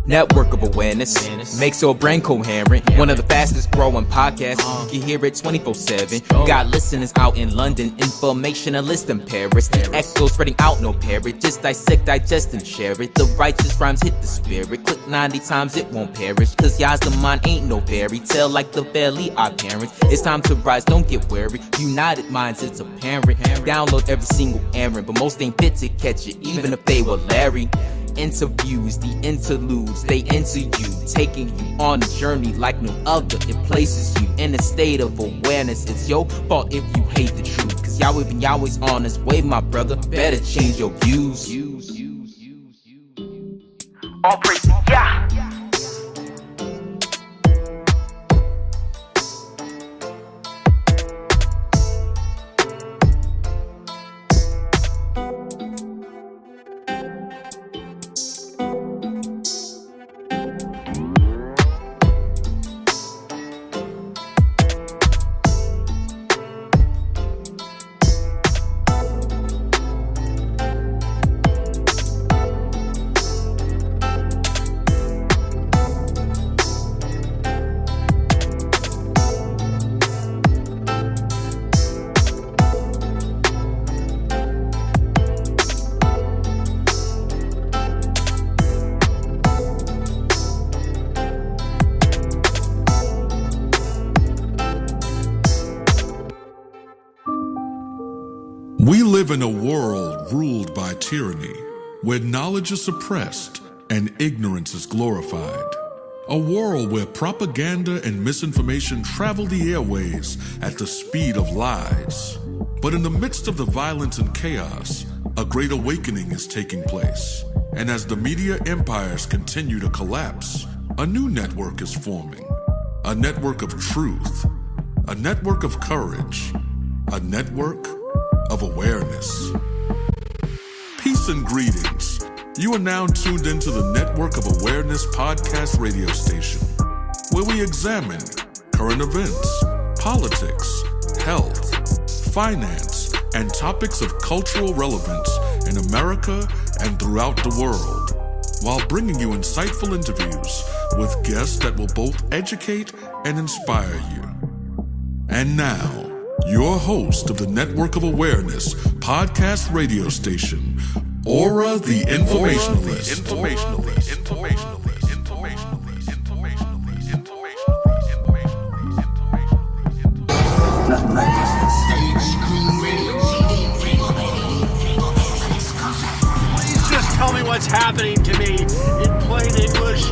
Network of awareness makes your brain coherent. One of the fastest growing podcasts. You can hear it 24/7. You got listeners out in London, informationalists in Paris. The echo spreading out, no parrot. Just dissect, digest, and share it. The righteous rhymes hit the spirit. Click 90 times, it won't perish. Cause y'all's the mind ain't no fairy tale like the valley our parents. It's time to rise, don't get weary. United minds, it's apparent. Download every single errand, but most ain't fit to catch it, even if they were Larry. Interviews, the interludes, they enter you, taking you on a journey like no other. It places you in a state of awareness. It's your fault if you hate the truth, cause Yahweh's on his way, my brother. Better change your views. All praise, yeah. We live in a world ruled by tyranny, where knowledge is suppressed and ignorance is glorified. A world where propaganda and misinformation travel the airways at the speed of lies. But in the midst of the violence and chaos, a great awakening is taking place. And as the media empires continue to collapse, a new network is forming. A network of truth, a network of courage, a network of awareness. Peace and greetings. You are now tuned into the Network of Awareness podcast radio station, where we examine current events, politics, health, finance, and topics of cultural relevance in America and throughout the world, while bringing you insightful interviews with guests that will both educate and inspire you. And now, your host of the Network of Awareness podcast radio station, ORRA the Informationalist. Please just tell me what's happening to me in plain English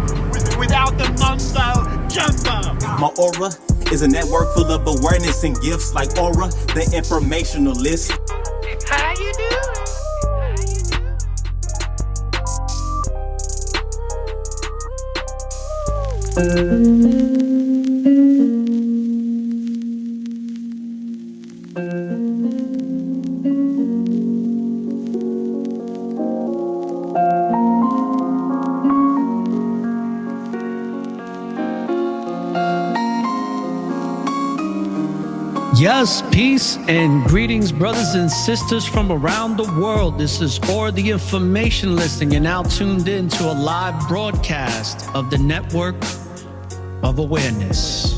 without the mumbo jumbo. My aura is a network full of awareness and gifts like ORRA, the Informationalist. How you doing? Yes, peace and greetings, brothers and sisters from around the world. This is ORRA the Informationalist, and you're now tuned in to a live broadcast of the Network of Awareness.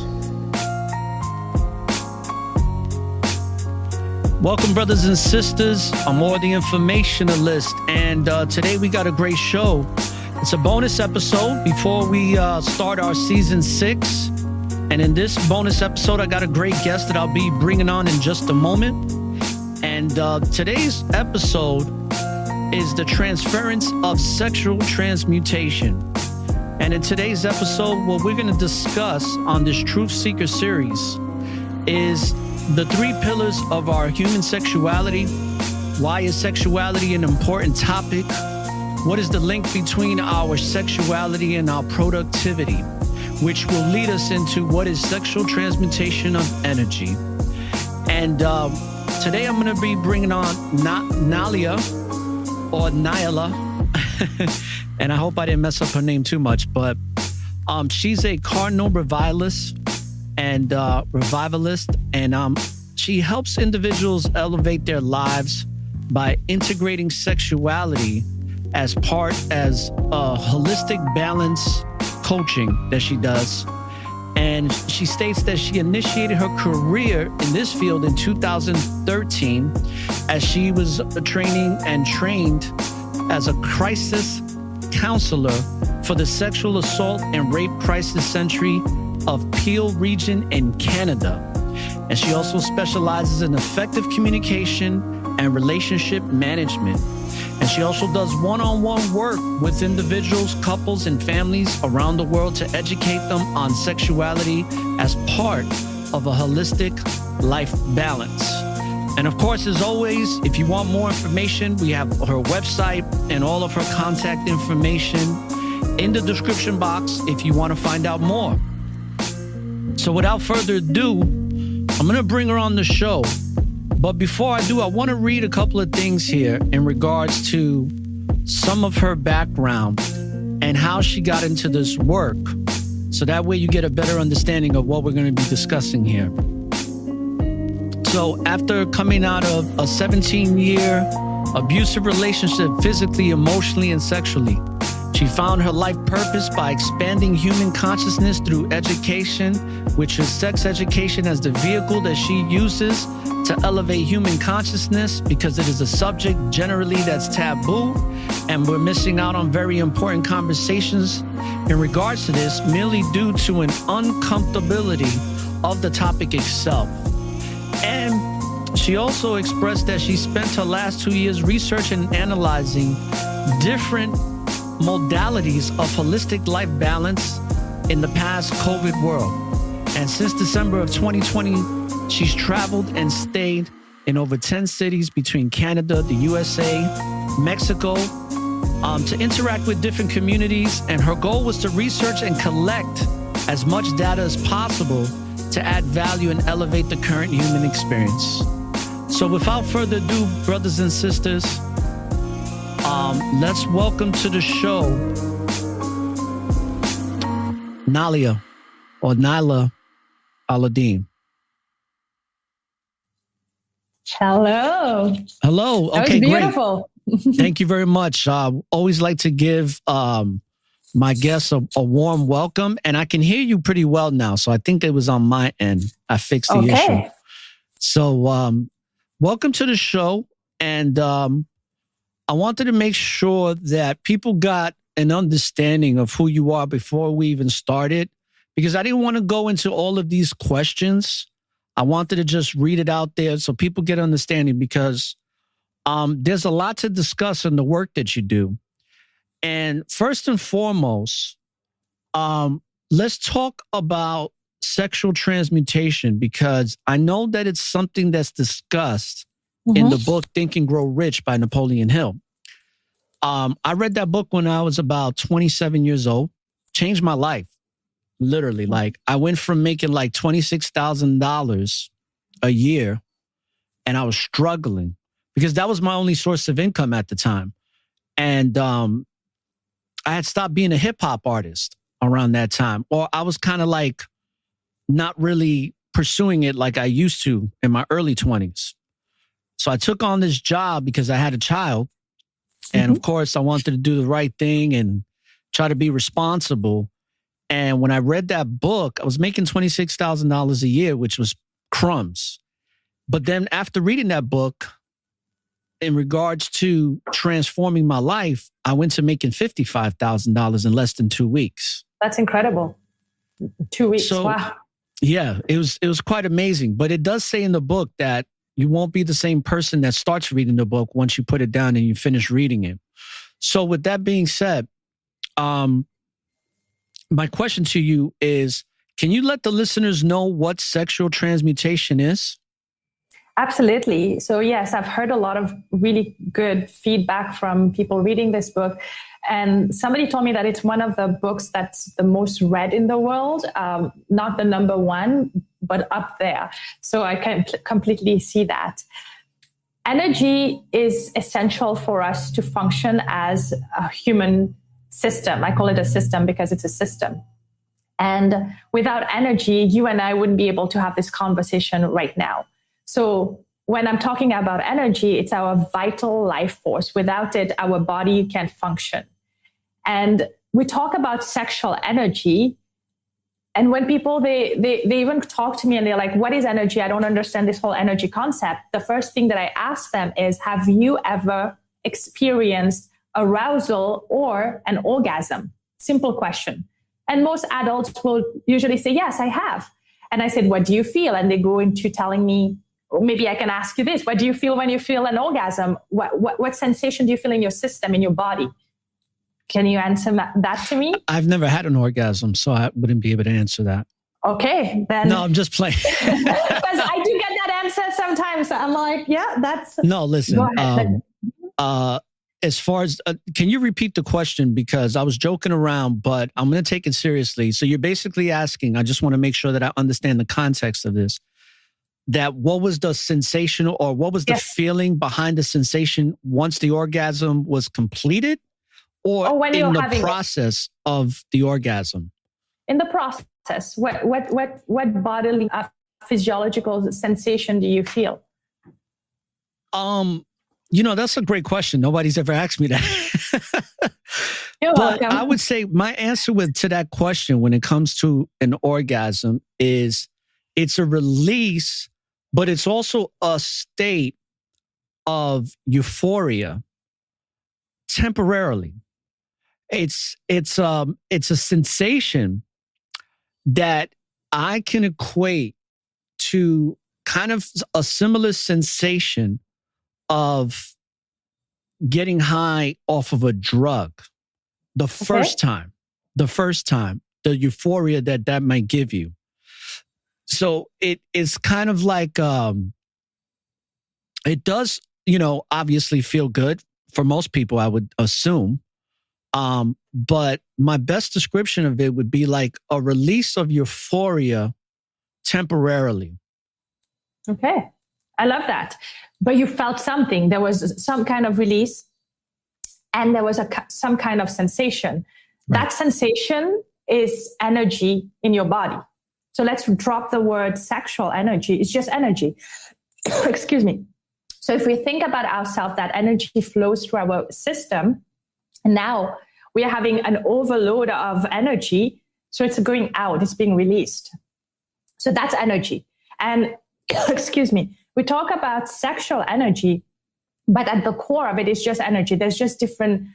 Welcome, brothers and sisters. I'm ORRA the Informationalist, and today we got a great show. It's a bonus episode before we start our season 6. And in this bonus episode, I got a great guest that I'll be bringing on in just a moment. And today's episode is the transference of sexual transmutation. And in today's episode, what we're going to discuss on this Truth Seeker series is the 3 pillars of our human sexuality. Why is sexuality an important topic? What is the link between our sexuality and our productivity, which will lead us into what is sexual transmutation of energy. And today I'm going to be bringing on Naailah or Naailah, and I hope I didn't mess up her name too much, but she's a Carnal Revivalist and she helps individuals elevate their lives by integrating sexuality as a holistic balance coaching that she does. And she states that she initiated her career in this field in 2013 as she was trained as a crisis counselor for the sexual assault and rape crisis center of Peel region in Canada. And she also specializes in effective communication and relationship management. And she also does one-on-one work with individuals, couples, and families around the world to educate them on sexuality as part of a holistic life balance. And of course, as always, if you want more information, we have her website and all of her contact information in the description box if you want to find out more. So without further ado, I'm going to bring her on the show. But before I do, I want to read a couple of things here in regards to some of her background and how she got into this work. So that way you get a better understanding of what we're going to be discussing here. So after coming out of a 17-year abusive relationship, physically, emotionally, and sexually, she found her life purpose by expanding human consciousness through education, which is sex education as the vehicle that she uses to elevate human consciousness, because it is a subject generally that's taboo, and we're missing out on very important conversations in regards to this merely due to an uncomfortability of the topic itself. And she also expressed that she spent her last 2 years researching and analyzing different modalities of holistic life balance in the past COVID world. And since December of 2020, she's traveled and stayed in over 10 cities between Canada, the USA, Mexico, to interact with different communities. And her goal was to research and collect as much data as possible to add value and elevate the current human experience. So without further ado, brothers and sisters, let's welcome to the show Naailah Auladin. Hello. Hello. That Okay, was beautiful. Great. Thank you very much. Always like to give my guests a warm welcome, and I can hear you pretty well now. So I think it was on my end. I fixed the issue. So welcome to the show. And I wanted to make sure that people got an understanding of who you are before we even started, because I didn't want to go into all of these questions. I wanted to just read it out there so people get understanding, because there's a lot to discuss in the work that you do. And first and foremost, let's talk about sexual transmutation, because I know that it's something that's discussed in the book Think and Grow Rich by Napoleon Hill. I read that book when I was about 27 years old. Changed my life, literally. Like, I went from making like $26,000 a year, and I was struggling because that was my only source of income at the time. And I had stopped being a hip hop artist around that time, or I was kind of like not really pursuing it like I used to in my early 20s. So I took on this job because I had a child. And of course, I wanted to do the right thing and try to be responsible. And when I read that book, I was making $26,000 a year, which was crumbs. But then after reading that book, in regards to transforming my life, I went to making $55,000 in less than 2 weeks. That's incredible. 2 weeks. So, wow. Yeah, it was quite amazing. But it does say in the book that you won't be the same person that starts reading the book once you put it down and you finish reading it. So with that being said, my question to you is, can you let the listeners know what sexual transmutation is? Absolutely. So yes, I've heard a lot of really good feedback from people reading this book. And somebody told me that it's one of the books that's the most read in the world, not the number one, but up there. So I can completely see that. Energy is essential for us to function as a human system. I call it a system because it's a system. And without energy, you and I wouldn't be able to have this conversation right now. So when I'm talking about energy, it's our vital life force. Without it, our body can't function. And we talk about sexual energy. And when people, they even talk to me and they're like, what is energy? I don't understand this whole energy concept. The first thing that I ask them is, have you ever experienced arousal or an orgasm? Simple question. And most adults will usually say, yes, I have. And I said, what do you feel? And they go into telling me, or maybe I can ask you this. What do you feel when you feel an orgasm? What sensation do you feel in your system, in your body? Can you answer that to me? I've never had an orgasm, so I wouldn't be able to answer that. Okay, then. No, I'm just playing. Because I do get that answer sometimes. I'm like, yeah, that's. No, listen. Go ahead. As far as, can you repeat the question? Because I was joking around, but I'm going to take it seriously. So you're basically asking, I just want to make sure that I understand the context of this, that what was the sensation or what was the feeling behind the sensation once the orgasm was completed or when in you're the process of the orgasm? In the process, what bodily physiological sensation do you feel? That's a great question. Nobody's ever asked me that. You're but welcome. I would say my answer to that question when it comes to an orgasm is it's a release, but it's also a state of euphoria temporarily. It's a sensation that I can equate to kind of a similar sensation of getting high off of a drug the first time, the euphoria that might give you. So it is kind of like, it does, obviously feel good for most people, I would assume. But my best description of it would be like a release of euphoria temporarily. Okay. I love that. But you felt something. There was some kind of release and there was some kind of sensation. Right. That sensation is energy in your body. So let's drop the word sexual energy. It's just energy. Excuse me. So if we think about ourselves, that energy flows through our system. And now we are having an overload of energy. So it's going out, it's being released. So that's energy. And excuse me, we talk about sexual energy, but at the core of it is just energy. There's just different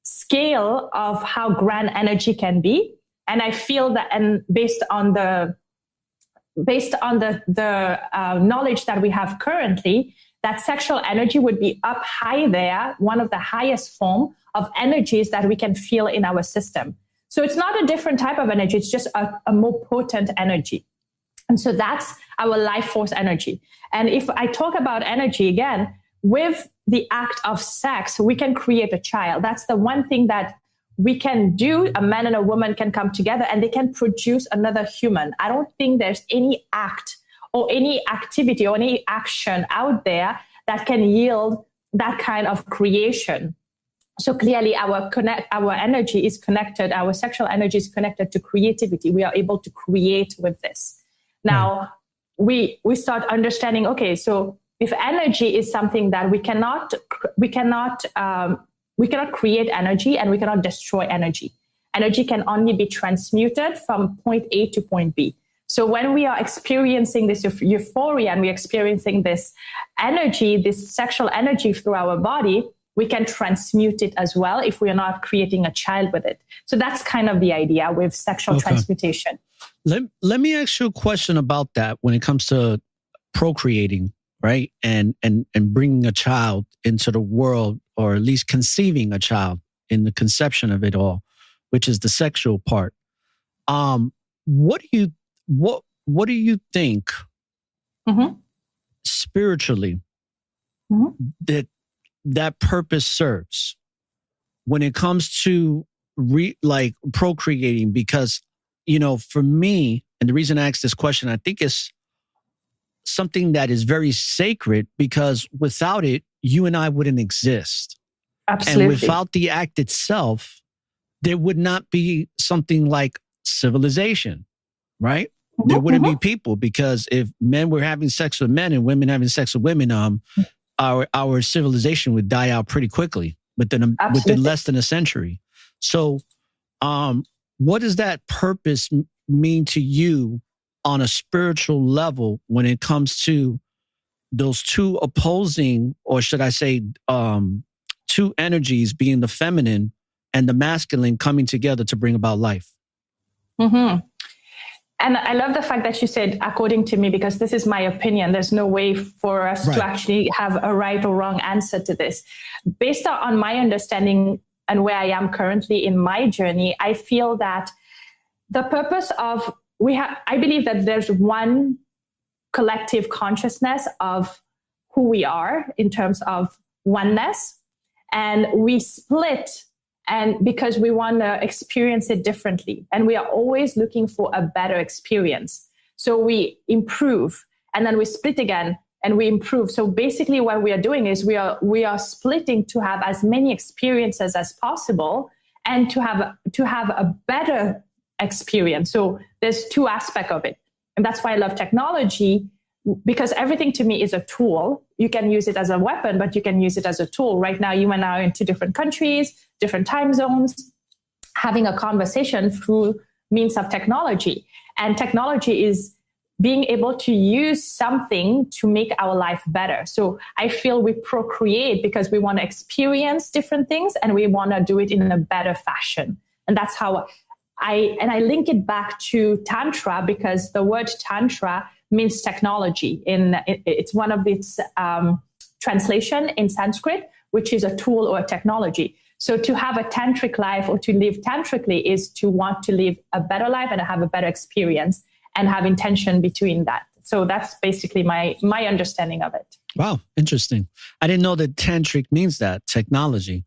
scale of how grand energy can be. And I feel that, and based on the knowledge that we have currently, that sexual energy would be up high there, one of the highest form of energies that we can feel in our system. So it's not a different type of energy. It's just a more potent energy. And so that's our life force energy. And if I talk about energy again, with the act of sex, we can create a child. That's the one thing that we can do. A man and a woman can come together and they can produce another human. I don't think there's any act or any activity or any action out there that can yield that kind of creation. So clearly our energy is connected, our sexual energy is connected to creativity. We are able to create with this. Now, we start understanding, okay, so if energy is something that we cannot create energy and we cannot destroy energy. Energy can only be transmuted from point A to point B. So when we are experiencing this euphoria and we're experiencing this energy, this sexual energy through our body, we can transmute it as well if we are not creating a child with it. So that's kind of the idea with sexual transmutation. Let me ask you a question about that when it comes to procreating, right? And bringing a child into the world, or at least conceiving a child in the conception of it all, which is the sexual part. What do you think spiritually that purpose serves when it comes to procreating? Because, for me, and the reason I asked this question, I think it's something that is very sacred, because without it, you and I wouldn't exist. Absolutely. And without the act itself, there would not be something like civilization, right? there wouldn't be people, because if men were having sex with men and women having sex with women, our civilization would die out pretty quickly within less than a century. So, what does that purpose mean to you on a spiritual level when it comes to those two opposing, or should I say, two energies, being the feminine and the masculine, coming together to bring about life? Mm-hmm. And I love the fact that you said, according to me, because this is my opinion. There's no way for us to actually have a right or wrong answer to this. Based on my understanding and where I am currently in my journey, I feel that the purpose of, I believe that there's one collective consciousness of who we are in terms of oneness, and we split, and because we want to experience it differently, and we are always looking for a better experience. So we improve, and then we split again, and we improve. So basically what we are doing is we are splitting to have as many experiences as possible, and to have a better experience. So there's two aspects of it. And that's why I love technology, because everything to me is a tool. You can use it as a weapon, but you can use it as a tool. Right now, you and I are in two different countries, different time zones, having a conversation through means of technology. And technology is being able to use something to make our life better. So I feel we procreate because we want to experience different things, and we want to do it in a better fashion. And that's how I link it back to Tantra, because the word Tantra means technology. It's one of its translation in Sanskrit, which is a tool or a technology. So to have a tantric life or to live tantrically is to want to live a better life and have a better experience and have intention between that. So that's basically my understanding of it. Wow, interesting. I didn't know that tantric means that, technology.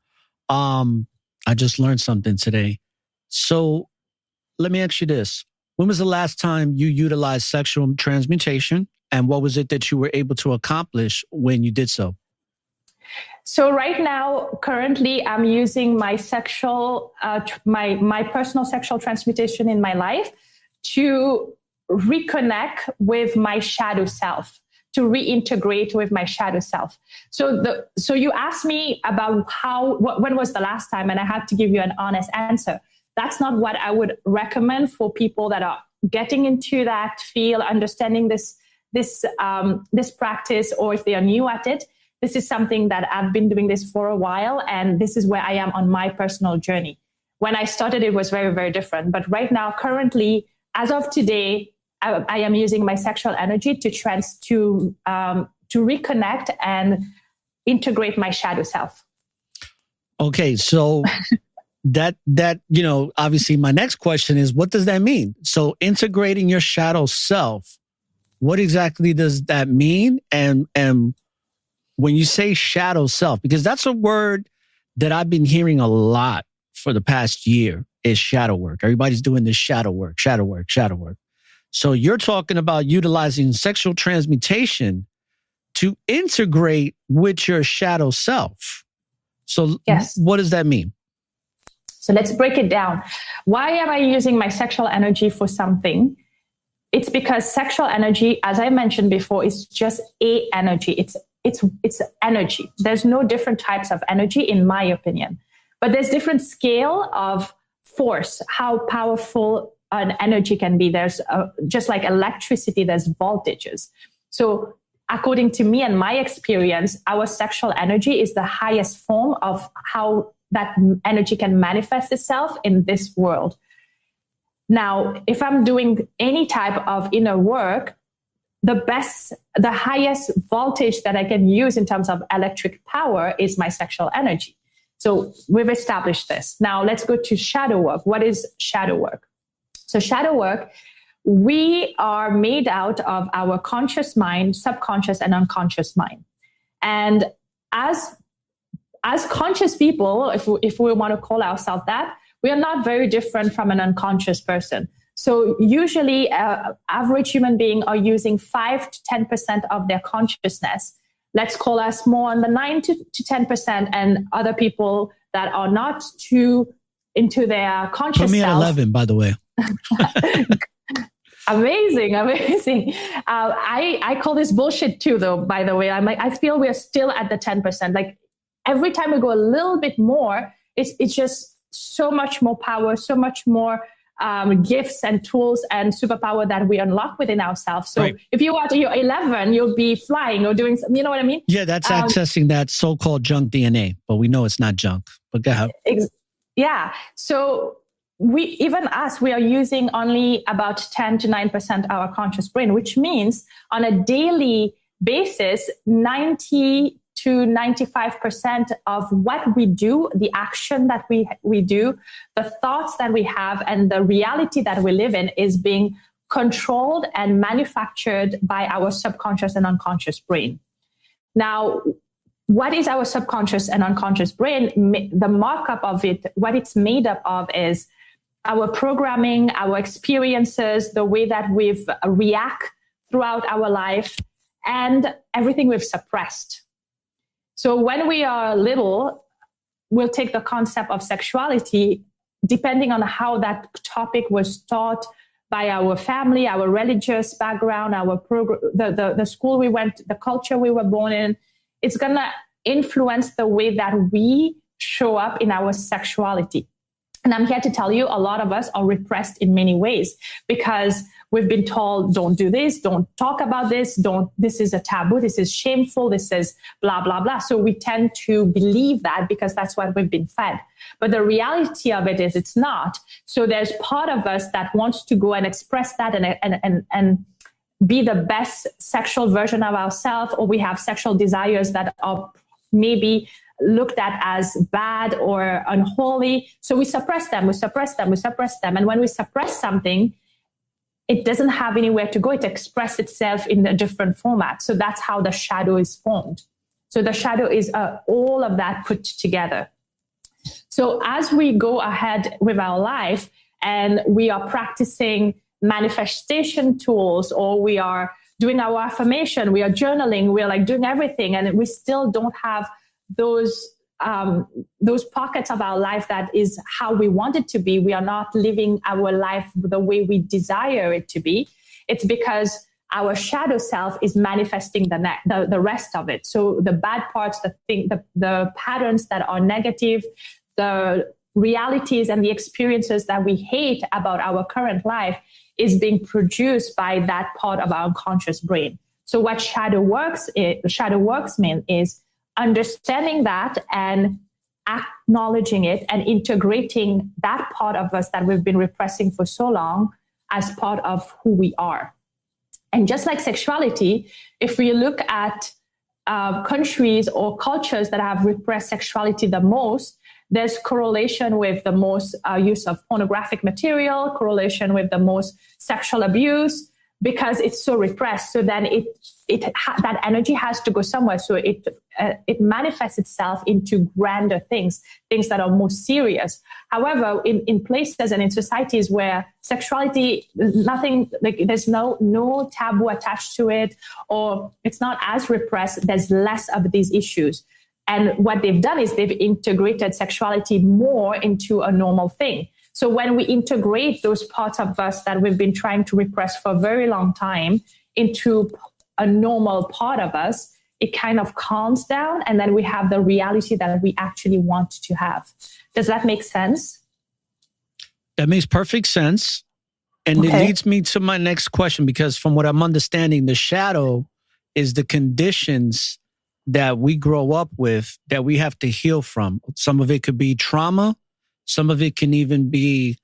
I just learned something today. So let me ask you this. When was the last time you utilized sexual transmutation, and what was it that you were able to accomplish when you did so? So right now, currently, I'm using my my personal sexual transmutation in my life to reconnect with my shadow self, to reintegrate with my shadow self. So you asked me about when was the last time, and I have to give you an honest answer. That's not what I would recommend for people that are getting into that field, understanding this practice, or if they are new at it. This is something that I've been doing this for a while, and this is where I am on my personal journey. When I started, it was very, very different. But right now, currently, as of today, I am using my sexual energy to reconnect and integrate my shadow self. Okay, so that obviously my next question is, what does that mean? So integrating your shadow self, what exactly does that mean? And when you say shadow self, because that's a word that I've been hearing a lot for the past year, is shadow work. Everybody's doing this shadow work. So you're talking about utilizing sexual transmutation to integrate with your shadow self. So yes. What does that mean? So let's break it down. Why am I using my sexual energy for something? It's because sexual energy, as I mentioned before, is just a energy. It's energy. There's no different types of energy, in my opinion. But there's different scale of force, how powerful an energy can be. There's just like electricity, there's voltages. So according to me and my experience, our sexual energy is the highest form of how that energy can manifest itself in this world. Now, if I'm doing any type of inner work, the highest voltage that I can use in terms of electric power is my sexual energy. So we've established this. Now let's go to shadow work. What is shadow work? So shadow work, we are made out of our conscious mind, subconscious and unconscious mind. And as conscious people, if we want to call ourselves that, we are not very different from an unconscious person. So usually average human beings are using 5 to 10% of their consciousness. Let's call us more on the 9 to 10%, and other people that are not too into their conscious self. Put me at self. 11, by the way. Amazing. I call this bullshit too, though, by the way. I feel we're still at the 10%. Like every time we go a little bit more, it's just so much more power, so much more gifts and tools and superpower that we unlock within ourselves. So if you are to your 11, you'll be flying or doing something, you know what I mean? Yeah, that's accessing that so-called junk DNA, but we know it's not junk. But go ahead. Yeah. So we are using only about 10 to 9% our conscious brain, which means on a daily basis, 90 to 95% of what we do, the action that we do, the thoughts that we have, and the reality that we live in is being controlled and manufactured by our subconscious and unconscious brain. Now, what is our subconscious and unconscious brain? The markup of it, what it's made up of is our programming, our experiences, the way that we've react throughout our life, and everything we've suppressed. So when we are little, we'll take the concept of sexuality, depending on how that topic was taught by our family, our religious background, the school we went, the culture we were born in. It's going to influence the way that we show up in our sexuality. And I'm here to tell you, a lot of us are repressed in many ways because we've been told, don't do this, don't talk about this, this is a taboo, this is shameful, this is blah, blah, blah. So we tend to believe that because that's what we've been fed. But the reality of it is it's not. So there's part of us that wants to go and express that and be the best sexual version of ourselves, or we have sexual desires that are maybe looked at as bad or unholy. So we suppress them. And when we suppress something, it doesn't have anywhere to go. It expresses itself in a different format. So that's how the shadow is formed. So the shadow is all of that put together. So as we go ahead with our life and we are practicing manifestation tools, or we are doing our affirmation, we are journaling, we're like doing everything, and we still don't have those pockets of our life that is how we want it to be. We are not living our life the way we desire it to be. It's because our shadow self is manifesting the rest of it. So the bad parts, the patterns that are negative, the realities and the experiences that we hate about our current life is being produced by that part of our unconscious brain. So what shadow works mean is understanding that and acknowledging it and integrating that part of us that we've been repressing for so long as part of who we are. And just like sexuality, if we look at countries or cultures that have repressed sexuality the most, there's correlation with the most use of pornographic material, correlation with the most sexual abuse, because it's so repressed. So then that energy has to go somewhere. So it manifests itself into grander things that are more serious. However, in places and in societies where sexuality, nothing, like there's no taboo attached to it, or it's not as repressed, there's less of these issues. And what they've done is they've integrated sexuality more into a normal thing. So when we integrate those parts of us that we've been trying to repress for a very long time into a normal part of us, it kind of calms down, and then we have the reality that we actually want to have. Does that make sense? That makes perfect sense. And It leads me to my next question, because from what I'm understanding, the shadow is the conditions that we grow up with that we have to heal from. Some of it could be trauma. Some of it can even be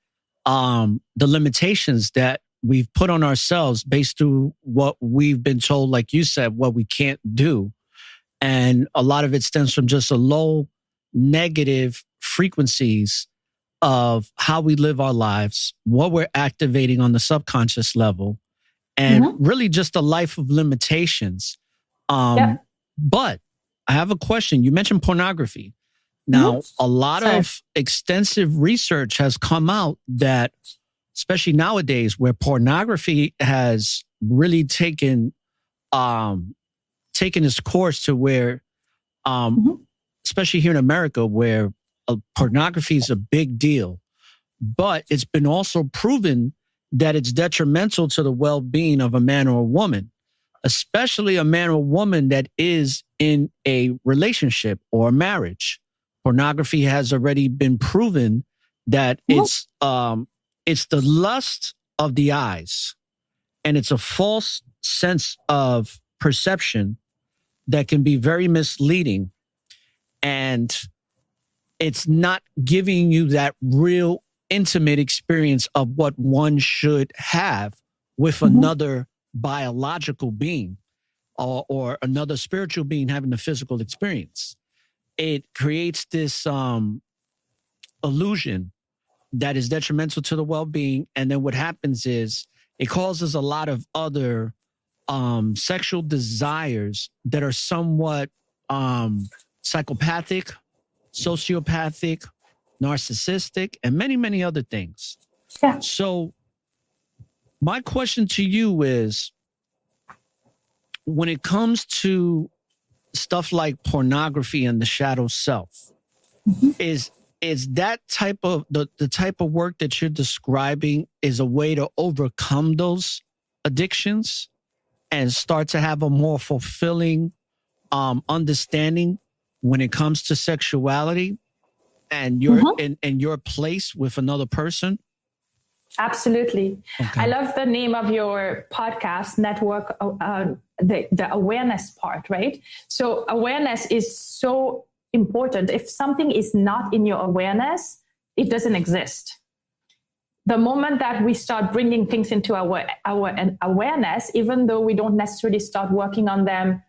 the limitations that we've put on ourselves based through what we've been told, like you said, what we can't do. And a lot of it stems from just a low negative frequencies of how we live our lives, what we're activating on the subconscious level, and really just a life of limitations. But I have a question. You mentioned pornography. Now, a lot of extensive research has come out that, especially nowadays, where pornography has really taken its course to where, especially here in America, where pornography is a big deal. But it's been also proven that it's detrimental to the well-being of a man or a woman, especially a man or woman that is in a relationship or a marriage. Pornography has already been proven that it's the lust of the eyes, and it's a false sense of perception that can be very misleading, and it's not giving you that real intimate experience of what one should have with another biological being or another spiritual being having a physical experience. It creates this illusion that is detrimental to the well-being. And then what happens is it causes a lot of other sexual desires that are somewhat psychopathic, sociopathic, narcissistic, and many, many other things. Yeah. So my question to you is, when it comes to stuff like pornography and the shadow self, is that type of the type of work that you're describing is a way to overcome those addictions and start to have a more fulfilling understanding when it comes to sexuality and your and your place with another person? Absolutely. Okay. I love the name of your podcast, Network, the awareness part, right? So awareness is so important. If something is not in your awareness, it doesn't exist. The moment that we start bringing things into our awareness, even though we don't necessarily start working on them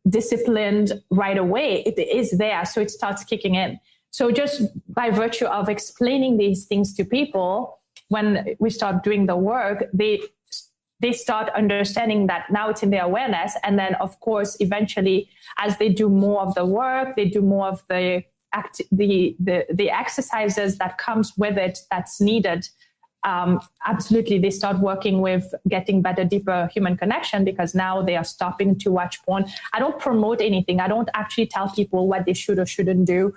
disciplined right away, it is there. So it starts kicking in. So just by virtue of explaining these things to people, when we start doing the work, they start understanding that now it's in their awareness. And then, of course, eventually, as they do more of the work, they do more of the exercises that comes with it that's needed. Absolutely, they start working with getting better, deeper human connection, because now they are stopping to watch porn. I don't promote anything. I don't actually tell people what they should or shouldn't do,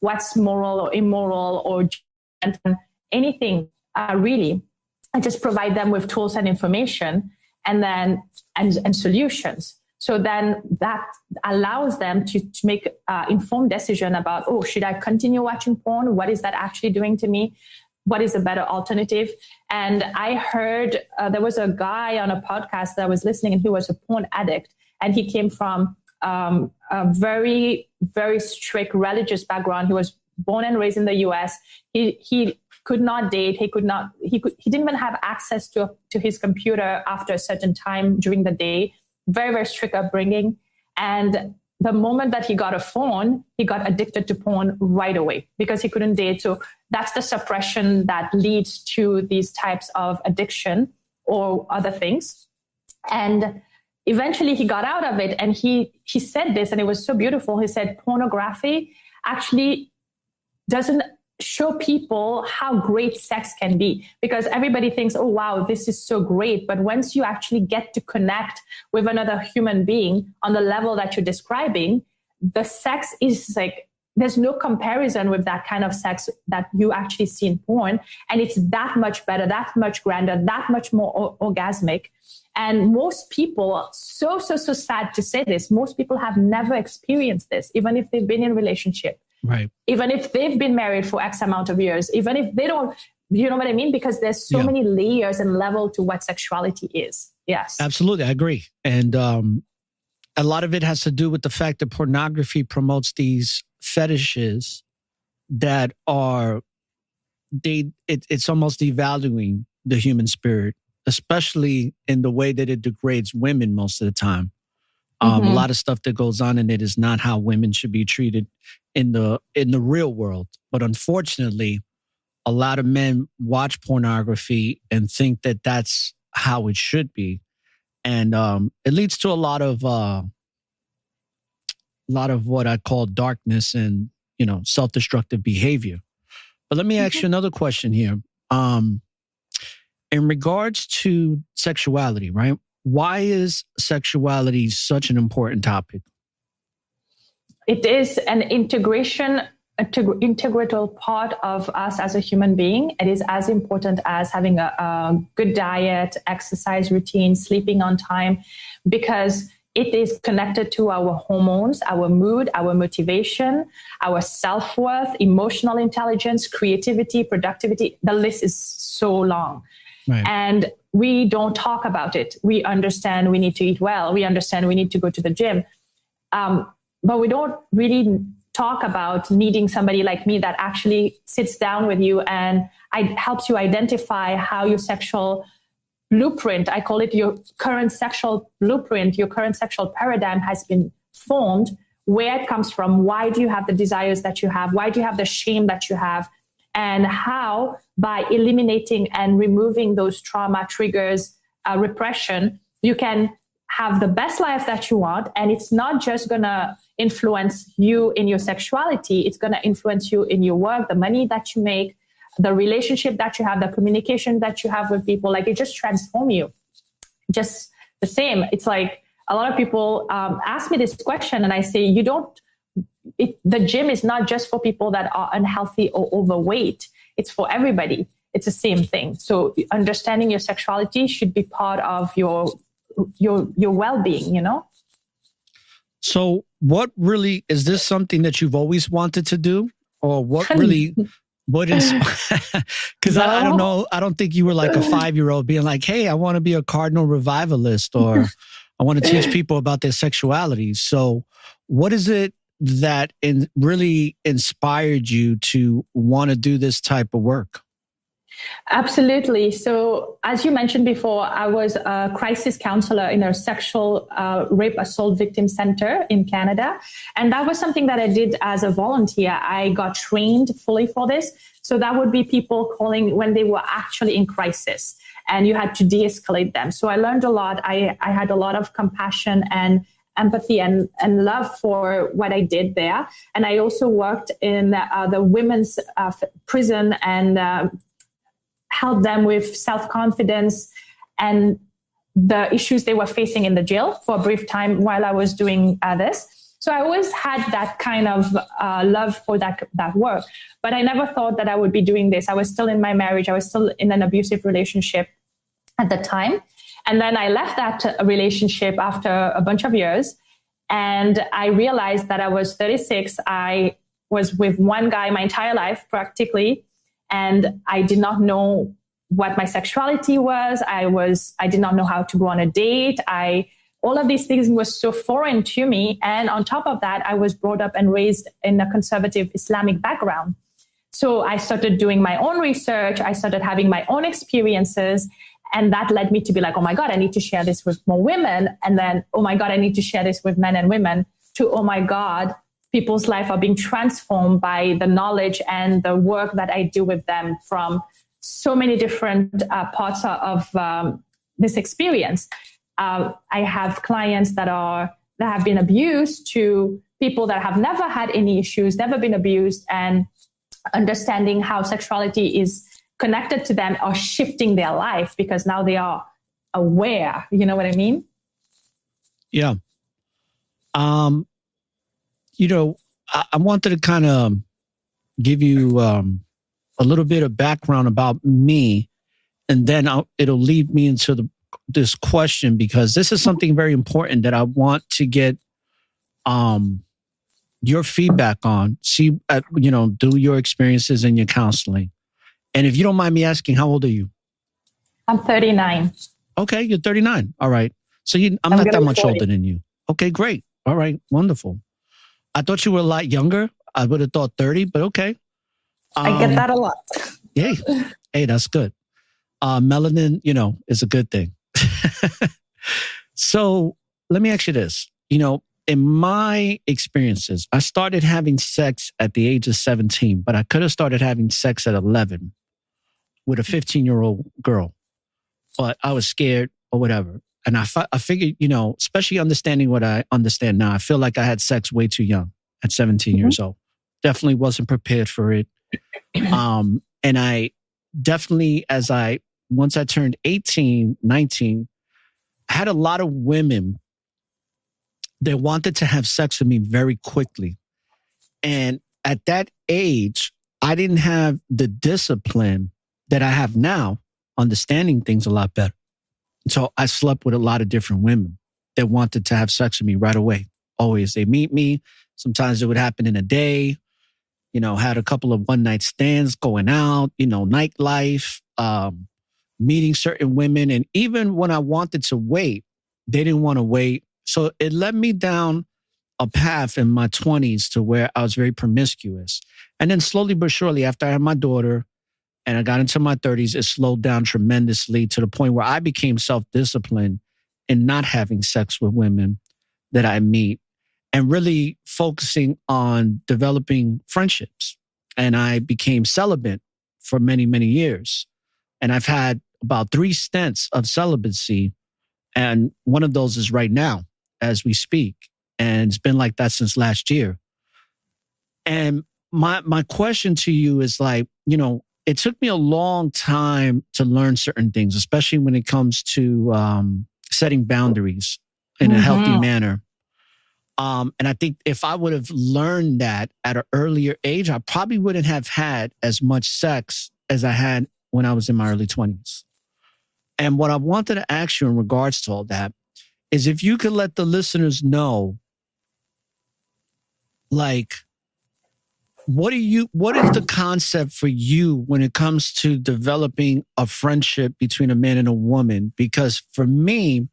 what's moral or immoral or anything, really. I just provide them with tools and information and solutions. So then that allows them to make informed decision about, oh, should I continue watching porn? What is that actually doing to me? What is a better alternative? And I heard there was a guy on a podcast that I was listening, and he was a porn addict, and he came from a very, very strict religious background. He was born and raised in the US. He could not date. He didn't even have access to his computer after a certain time during the day. Very, very strict upbringing. And the moment that he got a phone, he got addicted to porn right away because he couldn't date. So that's the suppression that leads to these types of addiction or other things. And eventually he got out of it, and he said this, and it was so beautiful. He said pornography actually doesn't show people how great sex can be, because everybody thinks, oh, wow, this is so great. But once you actually get to connect with another human being on the level that you're describing, the sex is like, there's no comparison with that kind of sex that you actually see in porn. And it's that much better, that much grander, that much more orgasmic. And most people, so sad to say this, most people have never experienced this, even if they've been in a relationship. Right. Even if they've been married for X amount of years, even if they don't, you know what I mean? Because there's so many layers and level to what sexuality is. Yes. Absolutely. I agree. And a lot of it has to do with the fact that pornography promotes these fetishes that are, it's almost devaluing the human spirit, especially in the way that it degrades women most of the time. A lot of stuff that goes on in it is not how women should be treated in the real world. But unfortunately, a lot of men watch pornography and think that that's how it should be. And it leads to a lot of what I call darkness and, self-destructive behavior. But let me ask you another question here. In regards to sexuality, right? Why is sexuality such an important topic? It is an integration integral part of us as a human being. It is as important as having a good diet, exercise routine, sleeping on time, because it is connected to our hormones, our mood, our motivation, our self-worth, emotional intelligence, creativity, productivity. The list is so long. Right. And we don't talk about it. We understand we need to eat well. We understand we need to go to the gym. But we don't really talk about needing somebody like me that actually sits down with you and helps you identify how your sexual blueprint, I call it your current sexual blueprint, your current sexual paradigm has been formed, where it comes from, why do you have the desires that you have, why do you have the shame that you have, and how by eliminating and removing those trauma triggers, repression, you can have the best life that you want. And it's not just going to influence you in your sexuality, it's going to influence you in your work, the money that you make, the relationship that you have, the communication that you have with people. Like, it just transforms you. Just the same. It's like a lot of people ask me this question and I say, the gym is not just for people that are unhealthy or overweight. It's for everybody. It's the same thing. So understanding your sexuality should be part of your well-being, you know? So what really, is this something that you've always wanted to do? Or what really would inspire? Because I don't know. I don't think you were like a 5-year-old being like, hey, I want to be a Carnal Revivalist, or I want to teach people about their sexuality. So what is it that really inspired you to want to do this type of work? Absolutely. So as you mentioned before, I was a crisis counselor in a sexual rape assault victim center in Canada. And that was something that I did as a volunteer. I got trained fully for this. So that would be people calling when they were actually in crisis and you had to de-escalate them. So I learned a lot. I had a lot of compassion and empathy and love for what I did there. And I also worked in the women's prison and help them with self-confidence and the issues they were facing in the jail for a brief time while I was doing this. So I always had that kind of love for that work, but I never thought that I would be doing this. I was still in my marriage. I was still in an abusive relationship at the time. And then I left that relationship after a bunch of years. And I realized that I was 36. I was with one guy my entire life, practically. And I did not know what my sexuality was. I did not know how to go on a date. All of these things were so foreign to me. And on top of that, I was brought up and raised in a conservative Islamic background. So I started doing my own research. I started having my own experiences. And that led me to be like, oh my God, I need to share this with more women. And then, oh my God, I need to share this with men and women. To, oh my God, people's life are being transformed by the knowledge and the work that I do with them from so many different parts of this experience. I have clients that have been abused, to people that have never had any issues, never been abused, and understanding how sexuality is connected to them or shifting their life because now they are aware. You know what I mean? Yeah. I wanted to kind of give you a little bit of background about me, and then it'll lead me into this question, because this is something very important that I want to get your feedback on. See, do your experiences in your counseling. And if you don't mind me asking, how old are you? I'm 39. Okay, you're 39. All right. So I'm not that much older than you. Okay, great. All right, wonderful. I thought you were a lot younger. I would have thought 30, but okay. I get that a lot. Hey, that's good. Melanin, is a good thing. So let me ask you this. In my experiences, I started having sex at the age of 17, but I could have started having sex at 11 with a 15-year-old girl, but I was scared or whatever. And I figured, especially understanding what I understand now, I feel like I had sex way too young at 17 years old. Definitely wasn't prepared for it. And I definitely, once I turned 18, 19, I had a lot of women that wanted to have sex with me very quickly. And at that age, I didn't have the discipline that I have now, understanding things a lot better. So I slept with a lot of different women that wanted to have sex with me right away. Always. They meet me. Sometimes it would happen in a day. You know, had a couple of one-night stands, going out, you know, nightlife, meeting certain women. And even when I wanted to wait, they didn't want to wait. So it led me down a path in my 20s to where I was very promiscuous. And then slowly but surely, after I had my daughter and I got into my 30s, it slowed down tremendously to the point where I became self-disciplined in not having sex with women that I meet and really focusing on developing friendships. And I became celibate for many, many years. And I've had about 3 stints of celibacy. And one of those is right now as we speak. And it's been like that since last year. And my question to you is like, you know, it took me a long time to learn certain things, especially when it comes to setting boundaries in a healthy manner. And I think if I would have learned that at an earlier age, I probably wouldn't have had as much sex as I had when I was in my early 20s. And what I wanted to ask you in regards to all that is if you could let the listeners know, like, what is the concept for you when it comes to developing a friendship between a man and a woman? Because for me,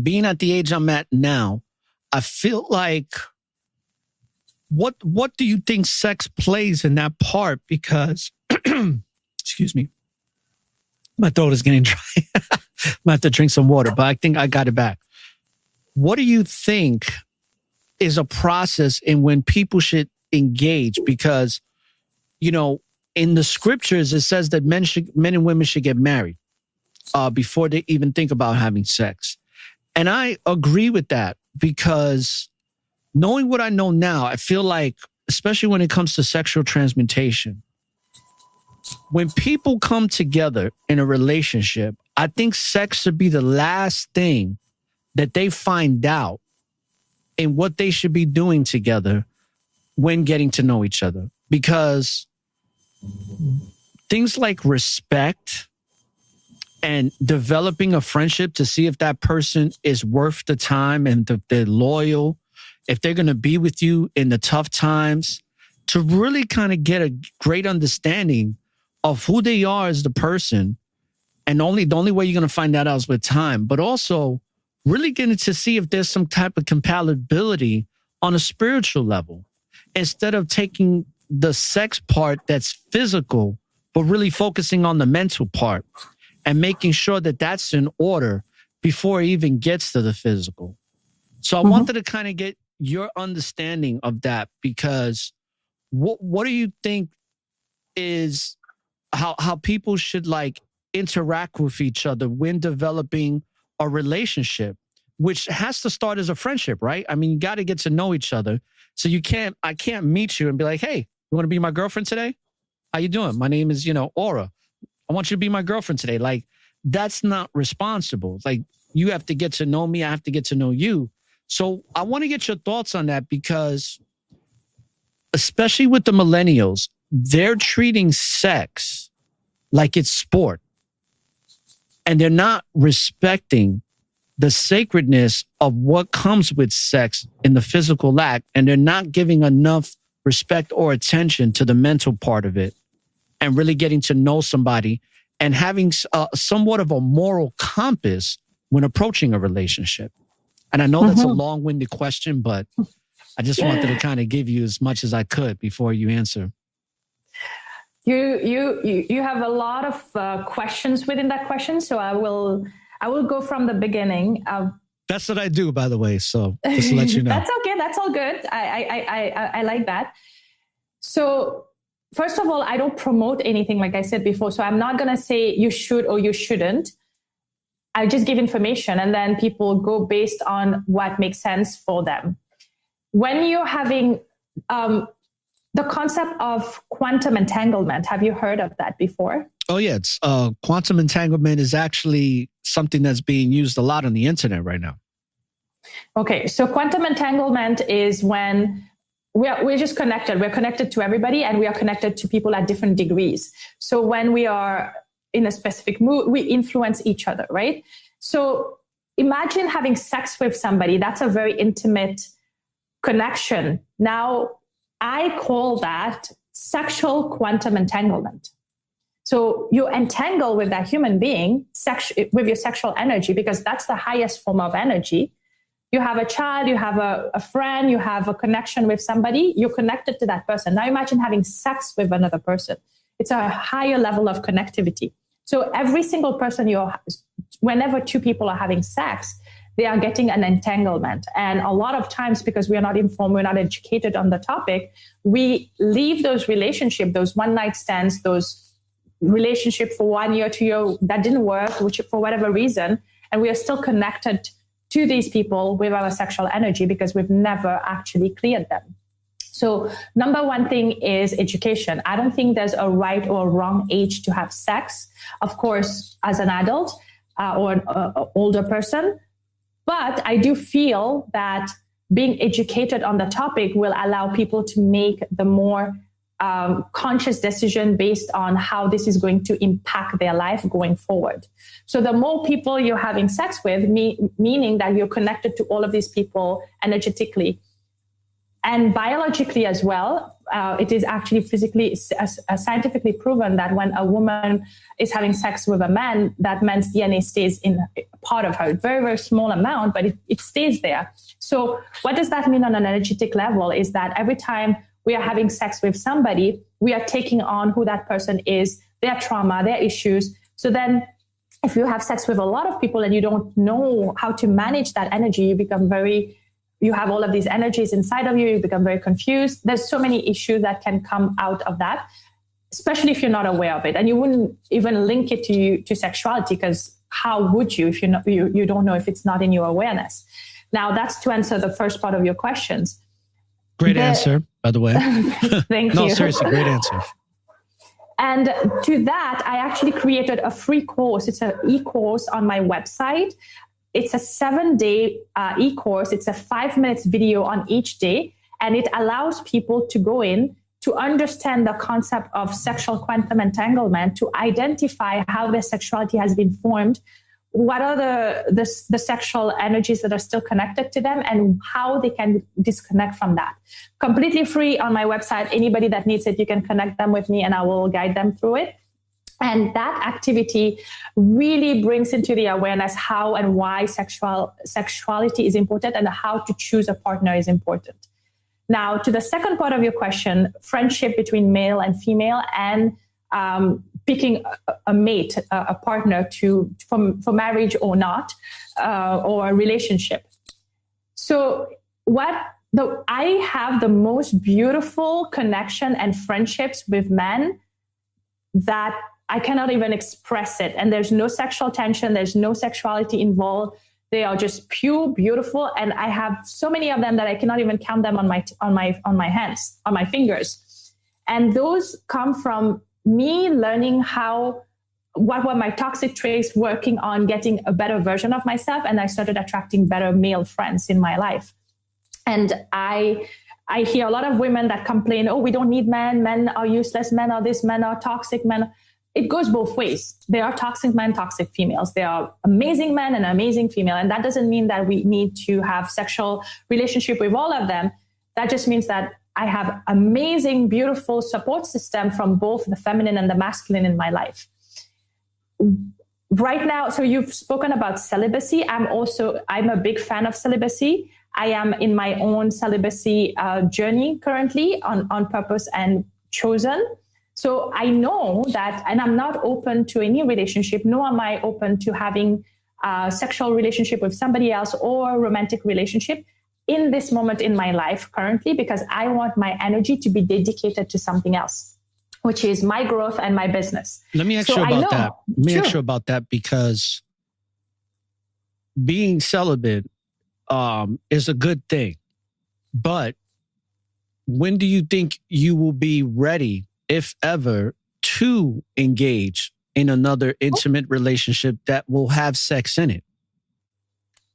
being at the age I'm at now, I feel like, what do you think sex plays in that part? Because, excuse me, my throat is getting dry. I have to drink some water, but I think I got it back. What do you think is a process in when people should engage? Because, you know, in the scriptures, it says that men and women should get married before they even think about having sex. And I agree with that because knowing what I know now, I feel like, especially when it comes to sexual transmutation, when people come together in a relationship, I think sex should be the last thing that they find out in what they should be doing together when getting to know each other. Because things like respect and developing a friendship to see if that person is worth the time and if they're loyal, if they're going to be with you in the tough times, to really kind of get a great understanding of who they are as the person. And the only way you're going to find that out is with time, but also really getting to see if there's some type of compatibility on a spiritual level, instead of taking the sex part that's physical, but really focusing on the mental part and making sure that that's in order before it even gets to the physical. So I wanted to kind of get your understanding of that, because what do you think is how people should like interact with each other when developing a relationship, which has to start as a friendship, right? I mean, you got to get to know each other. So I can't meet you and be like, hey, you want to be my girlfriend today? How you doing? My name is, ORRA. I want you to be my girlfriend today. Like, that's not responsible. Like, you have to get to know me. I have to get to know you. So I want to get your thoughts on that, because especially with the millennials, they're treating sex like it's sport. And they're not respecting the sacredness of what comes with sex in the physical act. And they're not giving enough respect or attention to the mental part of it and really getting to know somebody and having somewhat of a moral compass when approaching a relationship. And I know that's a long-winded question, but I just wanted to kind of give you as much as I could before you answer. You have a lot of questions within that question, so I will go from the beginning. That's what I do, by the way. So just to let you know. That's okay. That's all good. I like that. So first of all, I don't promote anything, like I said before. So I'm not going to say you should or you shouldn't. I just give information, and then people go based on what makes sense for them. When you're having the concept of quantum entanglement, have you heard of that before? Oh, yeah. It's, quantum entanglement is actually something that's being used a lot on the internet right now. Okay. So quantum entanglement is when we're just connected. We're connected to everybody, and we are connected to people at different degrees. So when we are in a specific mood, we influence each other, right? So imagine having sex with somebody. That's a very intimate connection. Now, I call that sexual quantum entanglement. So you entangle with that human being with your sexual energy, because that's the highest form of energy. You have a child, you have a friend, you have a connection with somebody, you're connected to that person. Now imagine having sex with another person. It's a higher level of connectivity. So every single person whenever two people are having sex, they are getting an entanglement. And a lot of times, because we are not informed, we're not educated on the topic, we leave those relationships, those one-night stands, those relationships for 1 year, 2 years that didn't work, which for whatever reason, and we are still connected to these people with our sexual energy because we've never actually cleared them. So number one thing is education. I don't think there's a right or a wrong age to have sex. Of course, as an adult or an older person. But I do feel that being educated on the topic will allow people to make the more conscious decision based on how this is going to impact their life going forward. So the more people you're having sex with, meaning that you're connected to all of these people energetically and biologically as well. It is actually physically, scientifically proven that when a woman is having sex with a man, that man's DNA stays in part of her. Very, very small amount, but it stays there. So what does that mean on an energetic level is that every time we are having sex with somebody, we are taking on who that person is, their trauma, their issues. So then if you have sex with a lot of people and you don't know how to manage that energy, you have all of these energies inside of you, you become very confused. There's so many issues that can come out of that, especially if you're not aware of it. And you wouldn't even link it to sexuality, because how would you if you don't know, if it's not in your awareness? Now, that's to answer the first part of your questions. Great answer, by the way. Thank you. No, seriously, great answer. And to that, I actually created a free course. It's an e-course on my website. It's a 7-day e-course. It's a 5-minute video on each day. And it allows people to go in to understand the concept of sexual quantum entanglement, to identify how their sexuality has been formed, what are the sexual energies that are still connected to them, and how they can disconnect from that. Completely free on my website. Anybody that needs it, you can connect them with me and I will guide them through it. And that activity really brings into the awareness how and why sexuality is important and how to choose a partner is important. Now, to the second part of your question, friendship between male and female, and picking a mate, a partner for marriage or not, or a relationship. So I have the most beautiful connection and friendships with men that I cannot even express it. And there's no sexual tension. There's no sexuality involved. They are just pure, beautiful. And I have so many of them that I cannot even count them on my hands, on my fingers. And those come from me learning what were my toxic traits, working on getting a better version of myself. And I started attracting better male friends in my life. And I hear a lot of women that complain, oh, we don't need men. Men are useless. Men are this. Men are toxic. Men. It goes both ways. There are toxic men, toxic females. There are amazing men and amazing female. And that doesn't mean that we need to have sexual relationship with all of them. That just means that I have amazing, beautiful support system from both the feminine and the masculine in my life. Right now, so you've spoken about celibacy. I'm a big fan of celibacy. I am in my own celibacy journey currently on purpose and chosen. So I know that, and I'm not open to any relationship, nor am I open to having a sexual relationship with somebody else or romantic relationship in this moment in my life currently, because I want my energy to be dedicated to something else, which is my growth and my business. Let me ask you about that. Let me ask you about that, because being celibate is a good thing. But when do you think you will be ready, if ever, to engage in another intimate relationship that will have sex in it?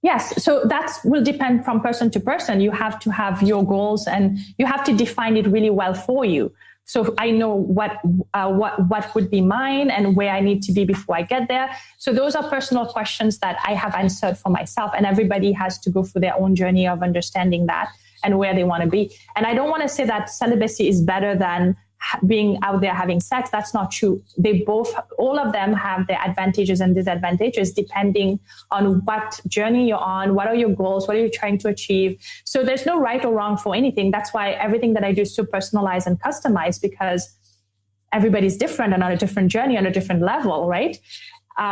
Yes. So that will depend from person to person. You have to have your goals and you have to define it really well for you. So I know what would be mine and where I need to be before I get there. So those are personal questions that I have answered for myself, and everybody has to go through their own journey of understanding that and where they want to be. And I don't want to say that celibacy is better than being out there having sex. That's not true. All of them have their advantages and disadvantages depending on what journey you're on, what are your goals, what are you trying to achieve. So there's no right or wrong for anything. That's why everything that I do is so personalized and customized, because everybody's different and on a different journey, on a different level, right?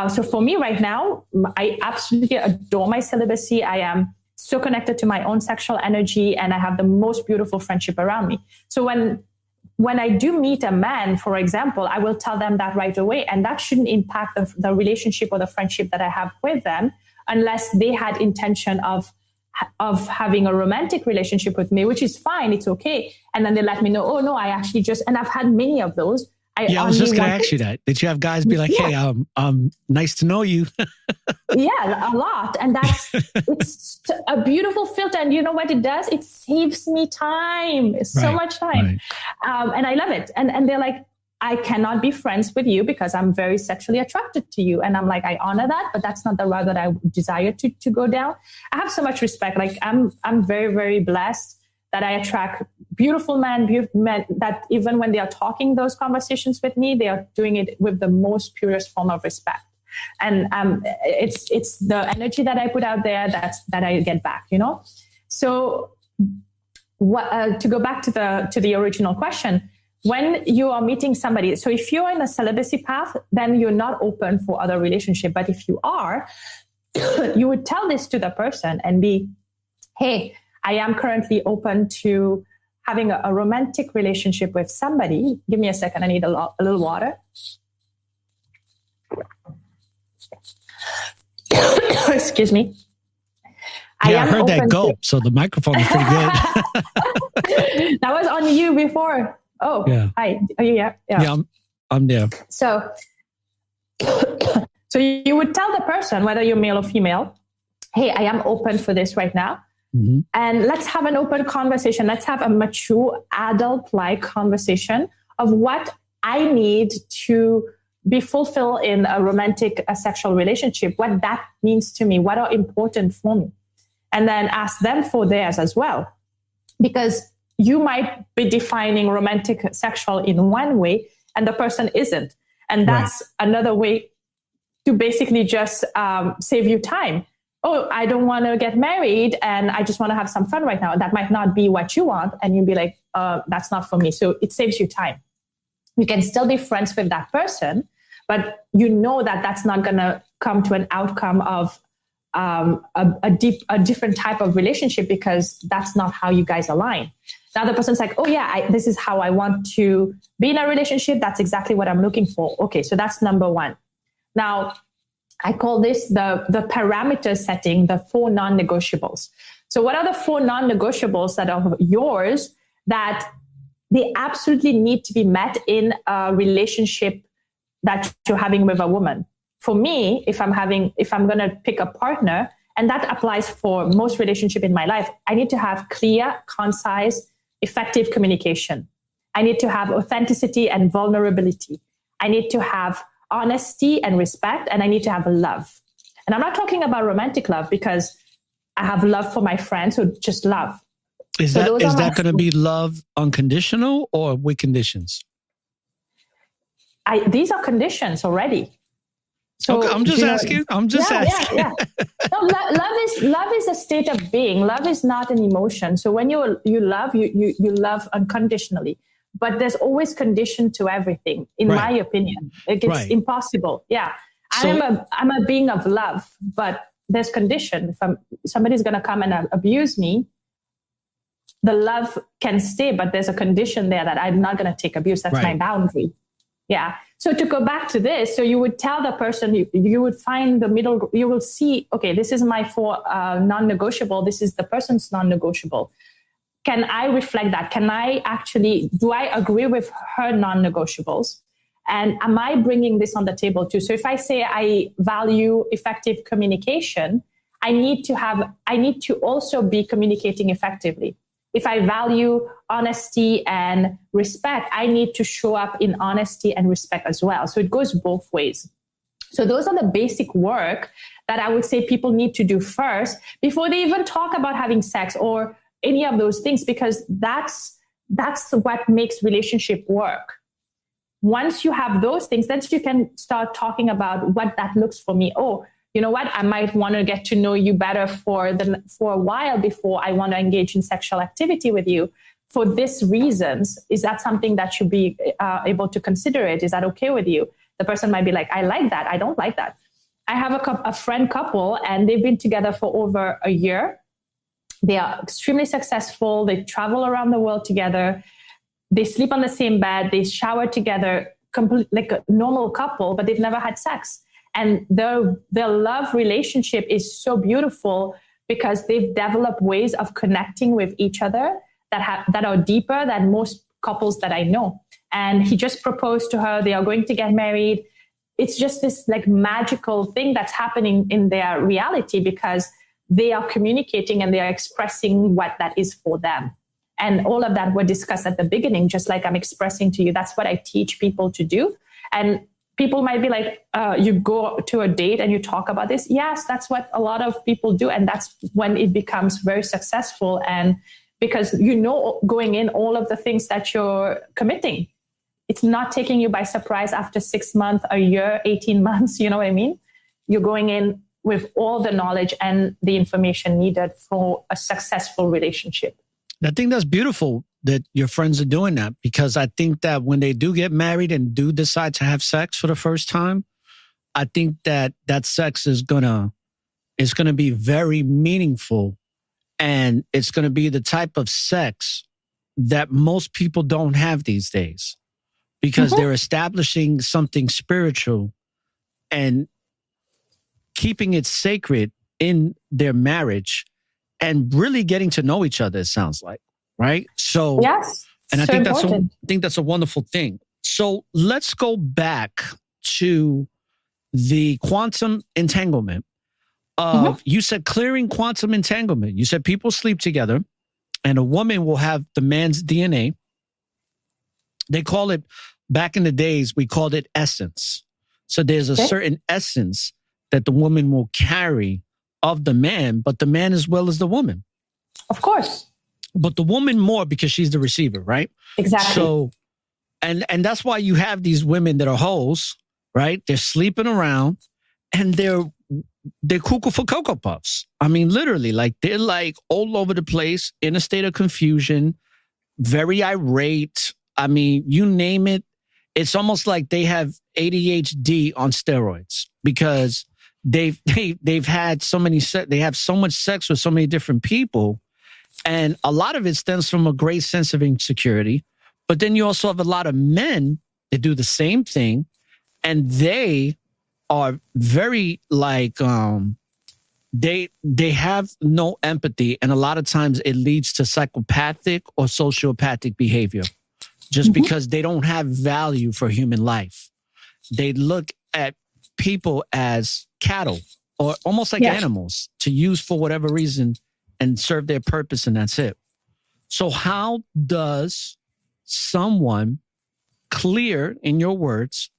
So for me right now, I absolutely adore my celibacy. I am so connected to my own sexual energy, and I have the most beautiful friendship around me. So when I do meet a man, for example, I will tell them that right away. And that shouldn't impact the relationship or the friendship that I have with them, unless they had intention of having a romantic relationship with me, which is fine. It's okay. And then they let me know, oh no, I actually and I've had many of those. I was just going to ask you that. Did you have guys be like, hey, nice to know you? Yeah, a lot. And it's a beautiful filter. And you know what it does? It saves me time, so much time. Right. And I love it. And they're like, I cannot be friends with you because I'm very sexually attracted to you. And I'm like, I honor that, but that's not the route that I desire to go down. I have so much respect. Like I'm very, very blessed that I attract beautiful men that even when they are talking those conversations with me, they are doing it with the most purest form of respect. And it's the energy that I put out there that I get back, you know? So to go back to the original question, when you are meeting somebody, so if you're in a celibacy path, then you're not open for other relationship. But if you are, you would tell this to the person and be, hey, I am currently open to having a romantic relationship with somebody. Give me a second. I need a little water. Excuse me. Yeah, I heard that gulp, so the microphone is pretty good. That was on you before. Oh, yeah. Hi. Are you here? Yeah, I'm there. So you would tell the person, whether you're male or female, hey, I am open for this right now. Mm-hmm. And let's have an open conversation. Let's have a mature, adult-like conversation of what I need to be fulfilled in a romantic, sexual relationship, what that means to me, what are important for me. And then ask them for theirs as well. Because you might be defining romantic, sexual in one way, and the person isn't. And that's another way to basically just save you time. Oh, I don't want to get married and I just want to have some fun right now. That might not be what you want. And you'll be like, that's not for me. So it saves you time. You can still be friends with that person, but you know that that's not going to come to an outcome of a different type of relationship, because that's not how you guys align. Now the person's like, oh yeah, this is how I want to be in a relationship. That's exactly what I'm looking for. Okay, so that's number one. Now, I call this the parameter setting, the 4 non-negotiables. So what are the 4 non-negotiables that are yours that they absolutely need to be met in a relationship that you're having with a woman? For me, if I'm going to pick a partner, and that applies for most relationship in my life, I need to have clear, concise, effective communication. I need to have authenticity and vulnerability. I need to have honesty and respect, and I need to have love. And I'm not talking about romantic love, because I have love for my friends who just love. Is that going to be love unconditional or with conditions? These are conditions already. So okay, I'm just asking. Asking. Yeah. No, love is a state of being. Love is not an emotion. So when you love, you love unconditionally. But there's always condition to everything, in my opinion. It's impossible. Yeah. I'm a being of love, but there's condition. If somebody's going to come and abuse me, the love can stay, but there's a condition there that I'm not going to take abuse. That's my boundary. Yeah. So to go back to this, so you would tell the person, you would find the middle, you will see, okay, this is my 4 non-negotiable. This is the person's non-negotiable. Can I reflect that? Do I agree with her non-negotiables? And am I bringing this on the table too? So if I say I value effective communication, I need to also be communicating effectively. If I value honesty and respect, I need to show up in honesty and respect as well. So it goes both ways. So those are the basic work that I would say people need to do first before they even talk about having sex or any of those things, because that's what makes relationship work. Once you have those things, then you can start talking about what that looks for me. Oh, you know what? I might want to get to know you better for a while before I want to engage in sexual activity with you. For these reasons, is that something that should be able to consider it? Is that okay with you? The person might be like, I like that. I don't like that. I have a friend couple, and they've been together for over a year. They are extremely successful. They travel around the world together. They sleep on the same bed. They shower together, like a normal couple, but they've never had sex. And their love relationship is so beautiful because they've developed ways of connecting with each other that are deeper than most couples that I know. And he just proposed to her. They are going to get married. It's just this like magical thing that's happening in their reality because they are communicating and they are expressing what that is for them. And all of that were discussed at the beginning, just like I'm expressing to you. That's what I teach people to do. And people might be like, you go to a date and you talk about this. Yes, that's what a lot of people do. And that's when it becomes very successful. And because going in all of the things that you're committing, it's not taking you by surprise after 6 months, a year, 18 months. You know what I mean? You're going in with all the knowledge and the information needed for a successful relationship. I think that's beautiful that your friends are doing that, because I think that when they do get married and do decide to have sex for the first time, I think that sex is gonna be very meaningful, and it's gonna be the type of sex that most people don't have these days, because they're establishing something spiritual and keeping it sacred in their marriage and really getting to know each other, it sounds like, right? So, yes, and I so think that's a wonderful thing. So let's go back to the quantum entanglement of, you said clearing quantum entanglement. You said people sleep together and a woman will have the man's DNA. They call it, back in the days, we called it essence. So there's a certain essence that the woman will carry of the man, but the man as well as the woman. Of course. But the woman more because she's the receiver, right? Exactly. So, and that's why you have these women that are hoes, right? They're sleeping around and they're cuckoo for Cocoa Puffs. I mean, literally, like they're like all over the place in a state of confusion, very irate. I mean, you name it. It's almost like they have ADHD on steroids because they've had they have so much sex with so many different people. And a lot of it stems from a great sense of insecurity. But then you also have a lot of men that do the same thing. And they are very like, they have no empathy. And a lot of times it leads to psychopathic or sociopathic behavior just because they don't have value for human life. They look at people as cattle or almost like animals to use for whatever reason and serve their purpose, and that's it. So how does someone clear, in your words,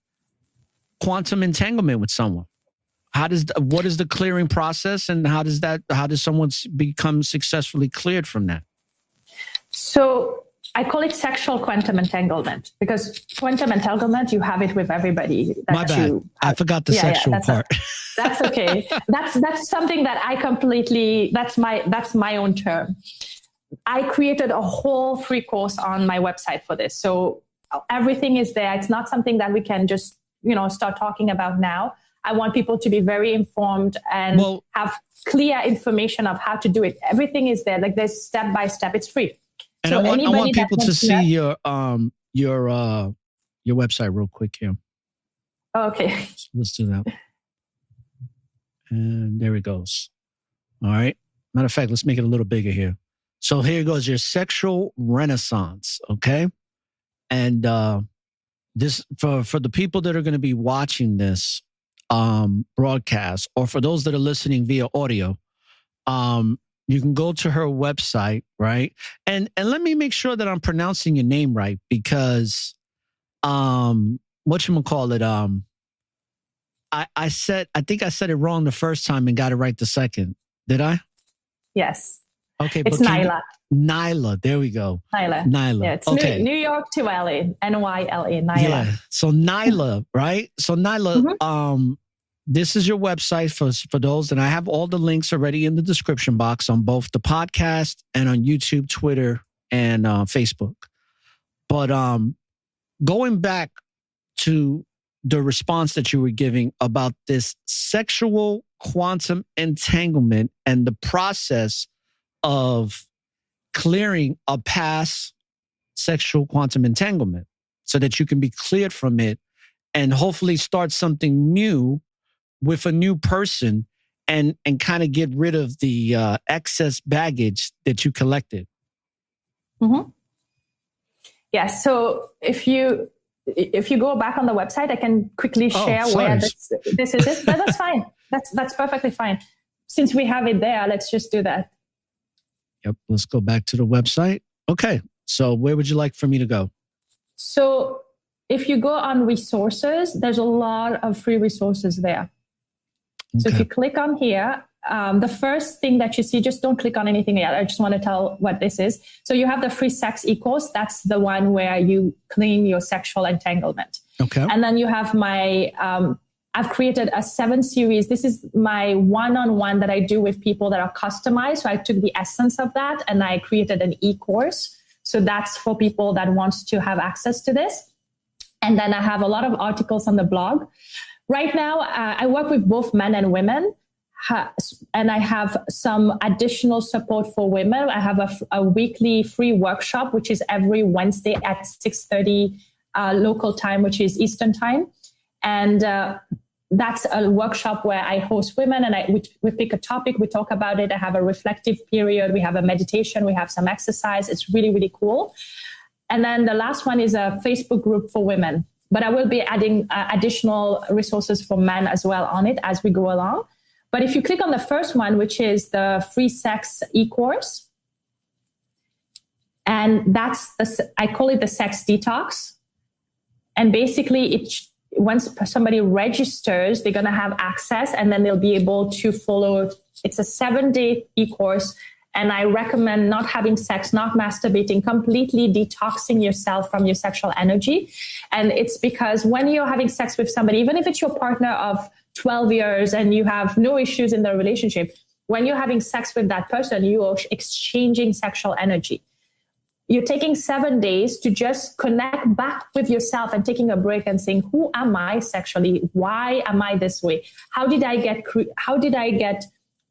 quantum entanglement with someone? What is the clearing process, and how does someone become successfully cleared from that? So I call it sexual quantum entanglement, because quantum entanglement, you have it with everybody. My bad. I forgot the sexual part. That's okay. That's something that I completely, that's my own term. I created a whole free course on my website for this. So everything is there. It's not something that we can just, start talking about now. I want people to be very informed and have clear information of how to do it. Everything is there. Like there's step by step. It's free. And so I want people to see your website real quick here. Okay. So let's do that. And there it goes. All right. Matter of fact, let's make it a little bigger here. So here goes your sexual renaissance. Okay. And this for the people that are going to be watching this broadcast, or for those that are listening via audio, You can go to her website, right? And let me make sure that I'm pronouncing your name right, because whatchamacallit, I think I said it wrong the first time and got it right the second. Did I? Yes. Okay. It's Naailah. Naailah. There we go. Naailah. Yeah, it's okay. New York to LA. Naila. Naailah. Yeah. So Naailah, right? So Naailah, this is your website for those, and I have all the links already in the description box on both the podcast and on YouTube, Twitter, and Facebook. But going back to the response that you were giving about this sexual quantum entanglement and the process of clearing a past sexual quantum entanglement so that you can be cleared from it and hopefully start something new with a new person and kind of get rid of the excess baggage that you collected. Mm-hmm. Yeah. So if you go back on the website, I can quickly share where this is. But that's fine. That's perfectly fine. Since we have it there, let's just do that. Yep. Let's go back to the website. Okay. So where would you like for me to go? So if you go on resources, there's a lot of free resources there. Okay. So if you click on here, the first thing that you see, just don't click on anything yet. I just want to tell what this is. So you have the free sex e-course. That's the one where you clean your sexual entanglement. Okay. And then you have my, I've created a 7 series. This is my one-on-one that I do with people that are customized. So I took the essence of that and I created an e-course. So that's for people that wants to have access to this. And then I have a lot of articles on the blog. Right now, I work with both men and women. And I have some additional support for women. I have a weekly free workshop, which is every Wednesday at 6:30 local time, which is Eastern time. And that's a workshop where I host women and we pick a topic, we talk about it. I have a reflective period. We have a meditation. We have some exercise. It's really, really cool. And then the last one is a Facebook group for women. But I will be adding additional resources for men as well on it as we go along. But if you click on the first one, which is the free sex e-course, and I call it the sex detox. And basically, once somebody registers, they're going to have access and then they'll be able to follow. It's a 7-day e-course. And I recommend not having sex, not masturbating, completely detoxing yourself from your sexual energy. And it's because when you're having sex with somebody, even if it's your partner of 12 years and you have no issues in the relationship, when you're having sex with that person, you are exchanging sexual energy. You're taking 7 days to just connect back with yourself and taking a break and saying, who am I sexually? Why am I this way? How did I get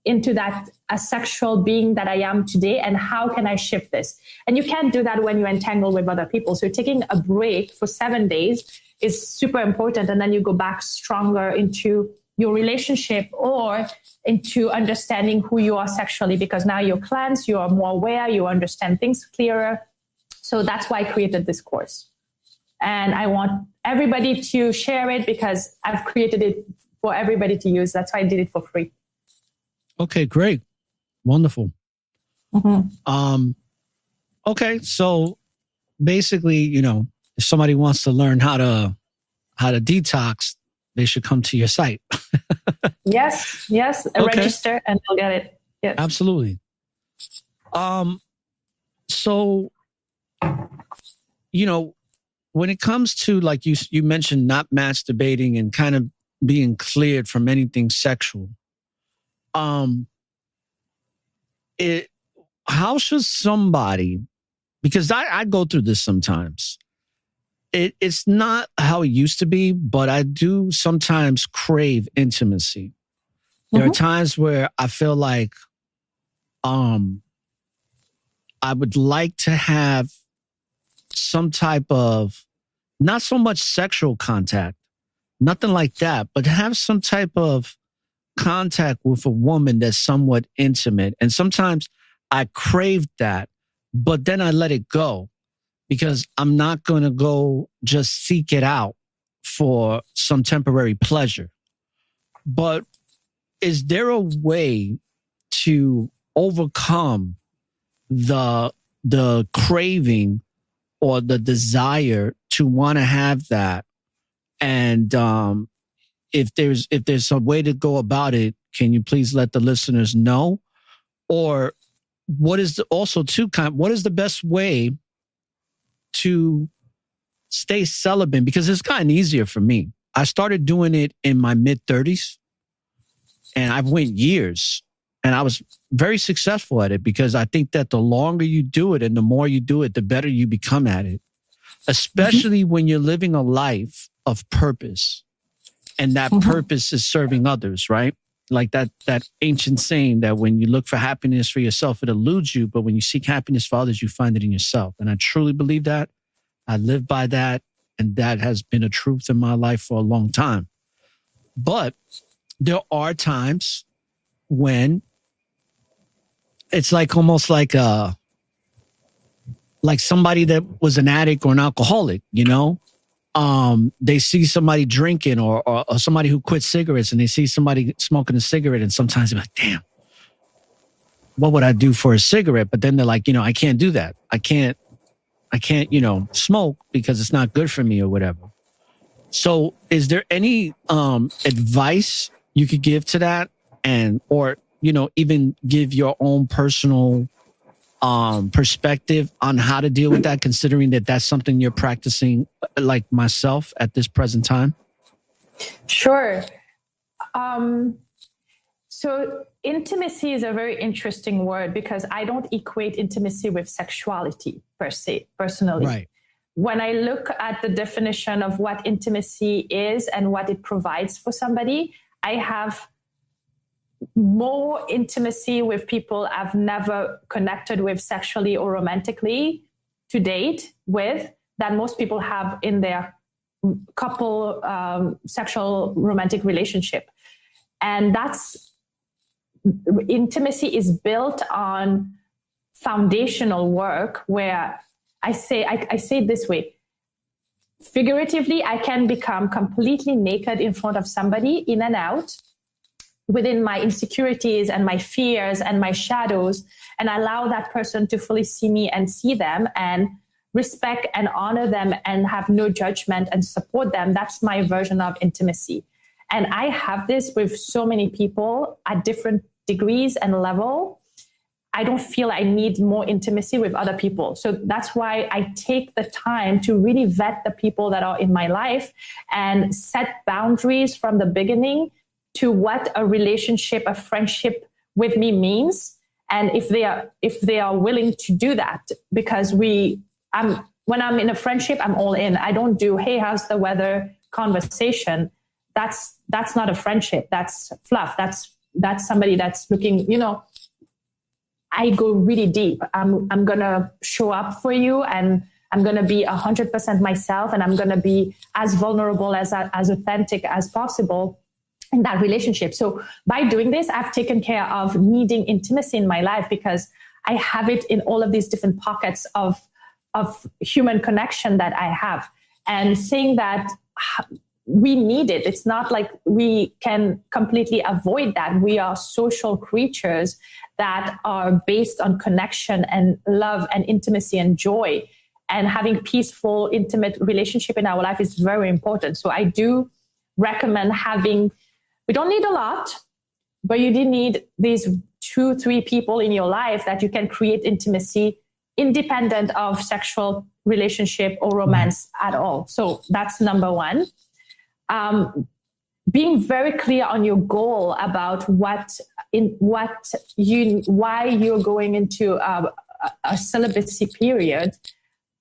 into that a sexual being that I am today, and how can I shift this? And you can't do that when you entangle with other people. So taking a break for 7 days is super important. And then you go back stronger into your relationship or into understanding who you are sexually, because now you're cleansed, you are more aware, you understand things clearer. So that's why I created this course. And I want everybody to share it because I've created it for everybody to use. That's why I did it for free. Okay, great. Wonderful. Mm-hmm. Okay, so basically, if somebody wants to learn how to detox, they should come to your site. Yes. Okay. Register and they'll get it. Yes. Absolutely. So, when it comes to, like you mentioned, not masturbating and kind of being cleared from anything sexual, how should somebody, because I go through this sometimes. It's not how it used to be, but I do sometimes crave intimacy. There are times where I feel like I would like to have some type of, not so much sexual contact, nothing like that, but have some type of contact with a woman that's somewhat intimate. And sometimes I crave that, but then I let it go because I'm not going to go just seek it out for some temporary pleasure. But is there a way to overcome the craving or the desire to want to have that. And if there's a way to go about it, can you please let the listeners know? Or what is what is the best way to stay celibate? Because it's gotten easier for me. I started doing it in my mid-30s, and I've went years, and I was very successful at it, because I think that the longer you do it and the more you do it, the better you become at it, especially when you're living a life of purpose, and that purpose is serving others, right? Like that ancient saying that when you look for happiness for yourself, it eludes you, but when you seek happiness for others, you find it in yourself. And I truly believe that. I live by that. And that has been a truth in my life for a long time. But there are times when it's like almost like somebody that was an addict or an alcoholic, you know? They see somebody drinking or somebody who quit cigarettes, and they see somebody smoking a cigarette, and sometimes they're like, damn, what would I do for a cigarette? But then they're like, I can't do that. I can't, smoke because it's not good for me or whatever. So is there any advice you could give to that, or even give your own personal perspective on how to deal with that, considering that that's something you're practicing, like myself, at this present time? Sure. So intimacy is a very interesting word, because I don't equate intimacy with sexuality per se, personally. Right. When I look at the definition of what intimacy is and what it provides for somebody, I have more intimacy with people I've never connected with sexually or romantically to date with than most people have in their couple sexual romantic relationship. And intimacy is built on foundational work, where I say it this way. Figuratively, I can become completely naked in front of somebody, in and out, within my insecurities and my fears and my shadows, and allow that person to fully see me and see them and respect and honor them and have no judgment and support them. That's my version of intimacy. And I have this with so many people at different degrees and level. I don't feel I need more intimacy with other people. So that's why I take the time to really vet the people that are in my life and set boundaries from the beginning to what a relationship, a friendship with me means. And if they are willing to do that, because when I'm in a friendship, I'm all in. I don't do, hey, how's the weather conversation. That's not a friendship. That's fluff. That's somebody that's looking, I go really deep. I'm going to show up for you, and I'm going to be 100% myself, and I'm going to be as vulnerable, as authentic as possible in that relationship. So by doing this, I've taken care of needing intimacy in my life, because I have it in all of these different pockets of human connection that I have. And saying that we need it. It's not like we can completely avoid that. We are social creatures that are based on connection and love and intimacy and joy. And having peaceful, intimate relationship in our life is very important. So I do recommend we don't need a lot, but you do need these 2-3 people in your life that you can create intimacy independent of sexual relationship or romance at all. So that's number one. Being very clear on your goal about why you're going into a celibacy period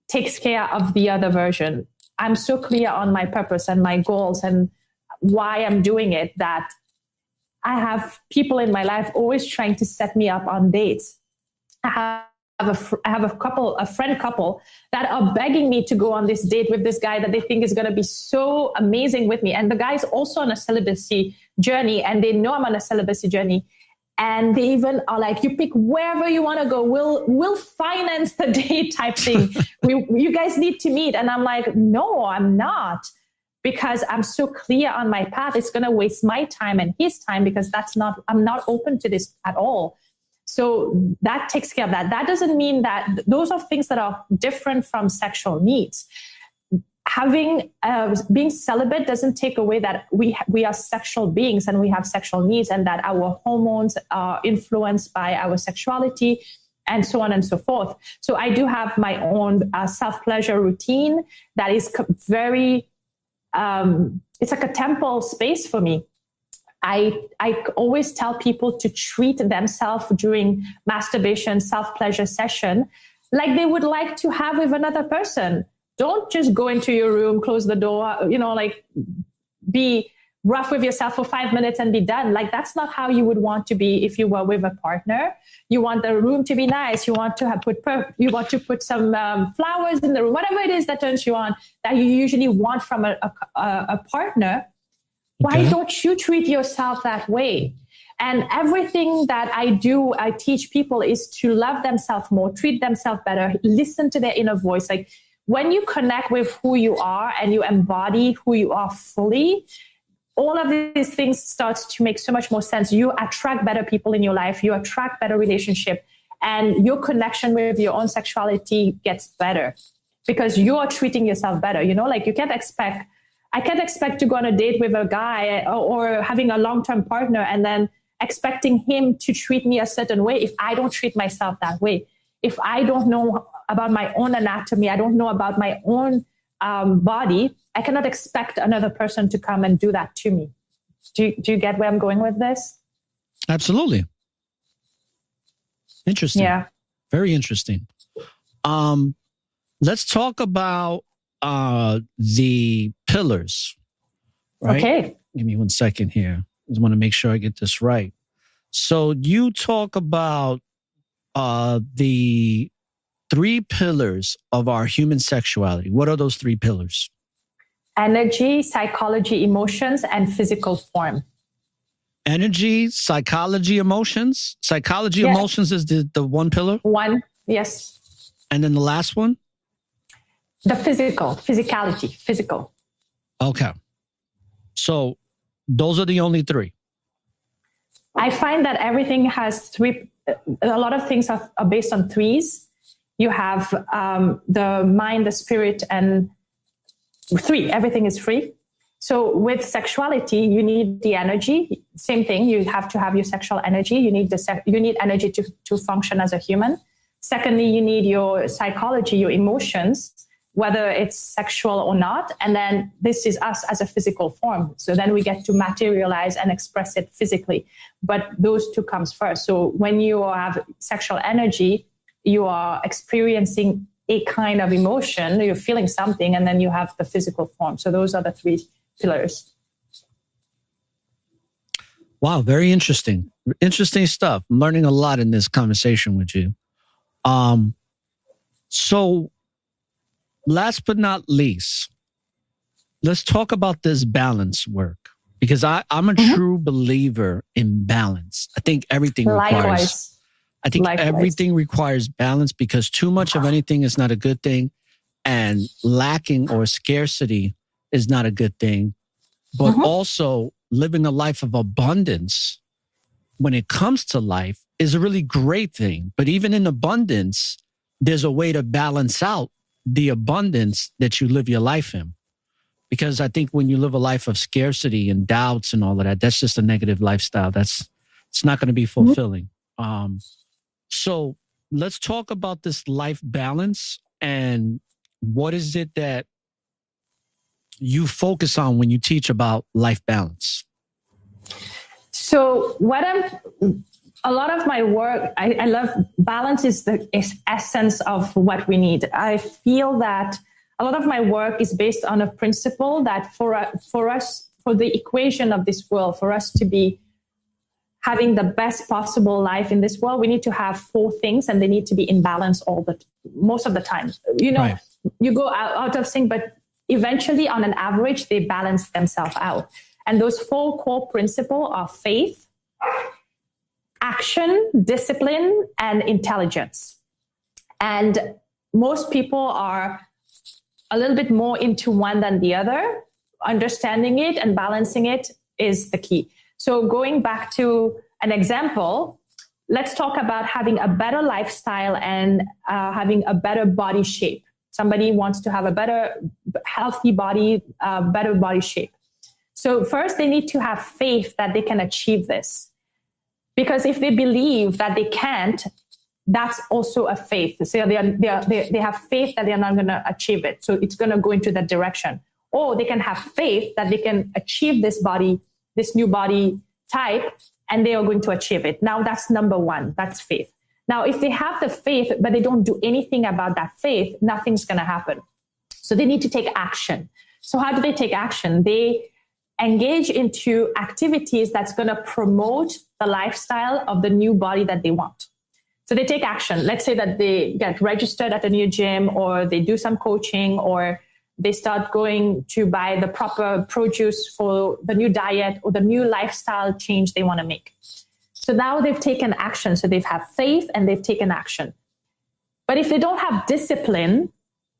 takes care of the other version. I'm so clear on my purpose and my goals and why I'm doing it that I have people in my life always trying to set me up on dates. I have a friend couple that are begging me to go on this date with this guy that they think is going to be so amazing with me. And the guy's also on a celibacy journey, and they know I'm on a celibacy journey. And they even are like, you pick wherever you want to go. We'll finance the date type thing. You guys need to meet. And I'm like, no, I'm not. Because I'm so clear on my path. It's going to waste my time and his time, because I'm not open to this at all. So that takes care of that. That doesn't mean that those are things that are different from sexual needs. Being celibate doesn't take away that we are sexual beings and we have sexual needs, and that our hormones are influenced by our sexuality, and so on and so forth. So I do have my own self-pleasure routine that is very, it's like a temple space for me. I always tell people to treat themselves during masturbation, self-pleasure session like they would like to have with another person. Don't just go into your room, close the door, be rough with yourself for 5 minutes and be done. Like, that's not how you would want to be if you were with a partner. You want the room to be nice. You want to put some flowers in the room, whatever it is that turns you on, that you usually want from a partner. Okay. Why don't you treat yourself that way? And everything that I teach people is to love themselves more, treat themselves better, listen to their inner voice. Like, when you connect with who you are and you embody who you are fully, all of these things starts to make so much more sense. You attract better people in your life. You attract better relationship, and your connection with your own sexuality gets better because you are treating yourself better. Like, I can't expect to go on a date with a guy or having a long-term partner and then expecting him to treat me a certain way if I don't treat myself that way. If I don't know about my own anatomy, I don't know about my own body, I cannot expect another person to come and do that to me. Do you get where I'm going with this? Absolutely. Interesting. Yeah. Very interesting. Let's talk about the pillars. Right? Okay. Give me 1 second here. I just want to make sure I get this right. So you talk about the 3 pillars of our human sexuality. What are those 3 pillars? Energy, psychology, emotions, and physical form. Energy, psychology, emotions. Psychology, yes. Emotions is the one pillar? One, yes. And then the last one? The physicality, physical. Okay. So those are the only 3. I find that everything has 3. A lot of things are based on 3s. You have the mind, the spirit, and 3. Everything is 3. So with sexuality, you need the energy. Same thing. You have to have your sexual energy. You need energy to function as a human. Secondly, you need your psychology, your emotions, whether it's sexual or not. And then this is us as a physical form. So then we get to materialize and express it physically. But those 2 comes first. So when you have sexual energy, you are experiencing a kind of emotion, you're feeling something, and then you have the physical form. So those are the 3 pillars. Wow, very interesting. Interesting stuff. I'm learning a lot in this conversation with you. So last but not least, let's talk about this balance work, because I'm a true believer in balance. I think everything everything requires balance, because too much of anything is not a good thing, and lacking or scarcity is not a good thing. But also living a life of abundance when it comes to life is a really great thing. But even in abundance, there's a way to balance out the abundance that you live your life in. Because I think when you live a life of scarcity and doubts and all of that, that's just a negative lifestyle. It's not going to be fulfilling. So let's talk about this life balance, and what is it that you focus on when you teach about life balance? So a lot of my work, I love balance is the essence of what we need. I feel that a lot of my work is based on a principle that for us, for the equation of this world, for us to be having the best possible life in this world, we need to have 4 things, and they need to be in balance most of the time. Right. You go out of sync, but eventually, on an average, they balance themselves out. And those 4 core principles are faith, action, discipline, and intelligence. And most people are a little bit more into one than the other. Understanding it and balancing it is the key. So going back to an example, let's talk about having a better lifestyle and having a better body shape. Somebody wants to have a better, healthy body, better body shape. So first, they need to have faith that they can achieve this. Because if they believe that they can't, that's also a faith. So they have faith that they're not going to achieve it. So it's going to go into that direction. Or they can have faith that they can achieve this body, this new body type, and they are going to achieve it. Now that's number one. That's faith. Now, if they have the faith, but they don't do anything about that faith, nothing's going to happen. So they need to take action. So how do they take action? They engage into activities that's going to promote the lifestyle of the new body that they want. So they take action. Let's say that they get registered at a new gym, or they do some coaching, or they start going to buy the proper produce for the new diet or the new lifestyle change they want to make. So now they've taken action. So they've had faith and they've taken action. But if they don't have discipline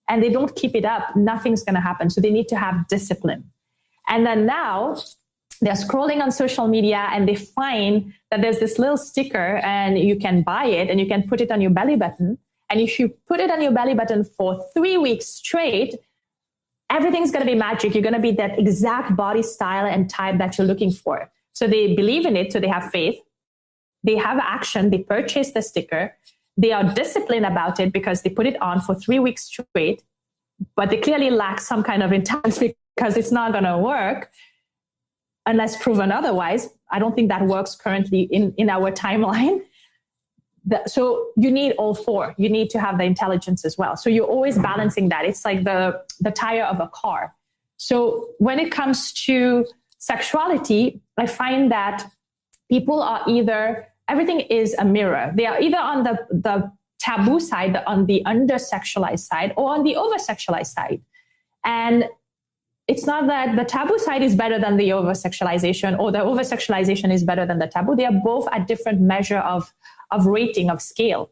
and they don't keep it up, nothing's going to happen. So they need to have discipline. And then now they're scrolling on social media and they find that there's this little sticker and you can buy it and you can put it on your belly button. And if you put it on your belly button for 3 weeks straight, everything's going to be magic. You're going to be that exact body style and type that you're looking for. So they believe in it. So they have faith. They have action. They purchase the sticker. They are disciplined about it because they put it on for 3 weeks straight, but they clearly lack some kind of intelligence because it's not going to work unless proven otherwise. I don't think that works currently in our timeline. So you need all four. You need to have the intelligence as well. So you're always balancing that. It's like the tire of a car. So when it comes to sexuality, I find that people are either, everything is a mirror. They are either on the taboo side, on the under-sexualized side, or on the over-sexualized side. And it's not that the taboo side is better than the over-sexualization, or the over-sexualization is better than the taboo. They are both at different measure of rating, of scale.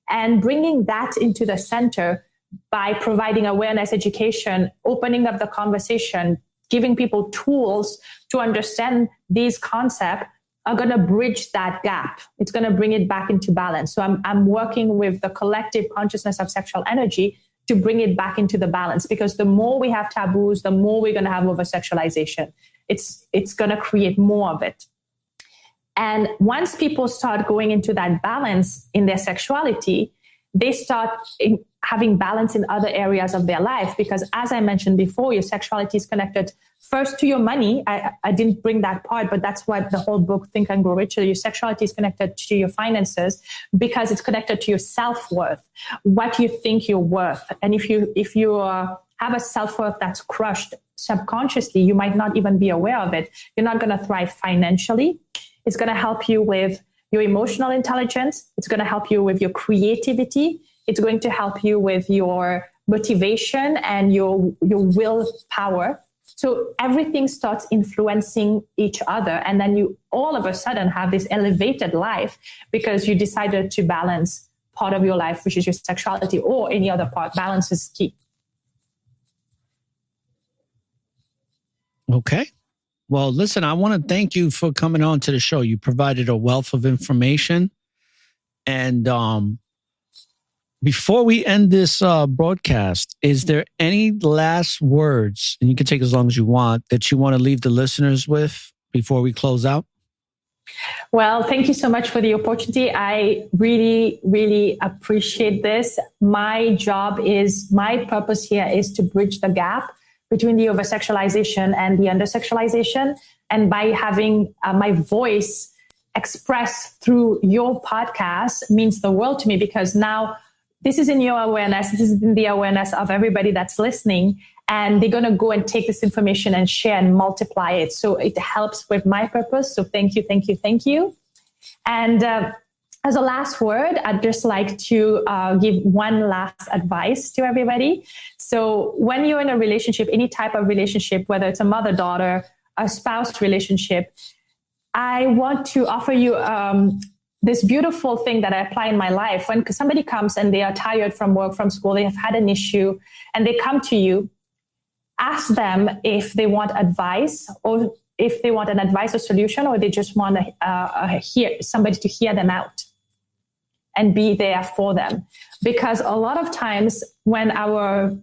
And bringing that into the center by providing awareness, education, opening up the conversation, giving people tools to understand these concepts are going to bridge that gap. It's going to bring it back into balance. So I'm working with the collective consciousness of sexual energy to bring it back into the balance, because the more we have taboos, the more we're going to have over-sexualization. It's going to create more of it. And once people start going into that balance in their sexuality, they start having balance in other areas of their life. Because as I mentioned before, your sexuality is connected first to your money. I didn't bring that part, but that's what the whole book, Think and Grow Richer, your sexuality is connected to your finances because it's connected to your self-worth, what you think you're worth. And if you have a self-worth that's crushed subconsciously, you might not even be aware of it. You're not going to thrive financially. It's going to help you with your emotional intelligence. It's going to help you with your creativity. It's going to help you with your motivation and your willpower. So everything starts influencing each other. And then you all of a sudden have this elevated life because you decided to balance part of your life, which is your sexuality, or any other part. Balance is key. Okay. Well, listen, I want to thank you for coming on to the show. You provided a wealth of information. And before we end this broadcast, is there any last words, and you can take as long as you want, that you want to leave the listeners with before we close out? Well, thank you so much for the opportunity. I really, really appreciate this. My purpose here is to bridge the gap between the over-sexualization and the under-sexualization. And by having my voice expressed through your podcast means the world to me, because now this is in your awareness. This is in the awareness of everybody that's listening. And they're going to go and take this information and share and multiply it. So it helps with my purpose. So thank you, thank you, thank you. And as a last word, I'd just like to give one last advice to everybody. So when you're in a relationship, any type of relationship, whether it's a mother-daughter, a spouse relationship, I want to offer you this beautiful thing that I apply in my life. When somebody comes and they are tired from work, from school, they have had an issue, and they come to you, ask them if they want advice, or if they want an advice or solution, or they just want to hear somebody to hear them out. and be there for them. Because a lot of times when our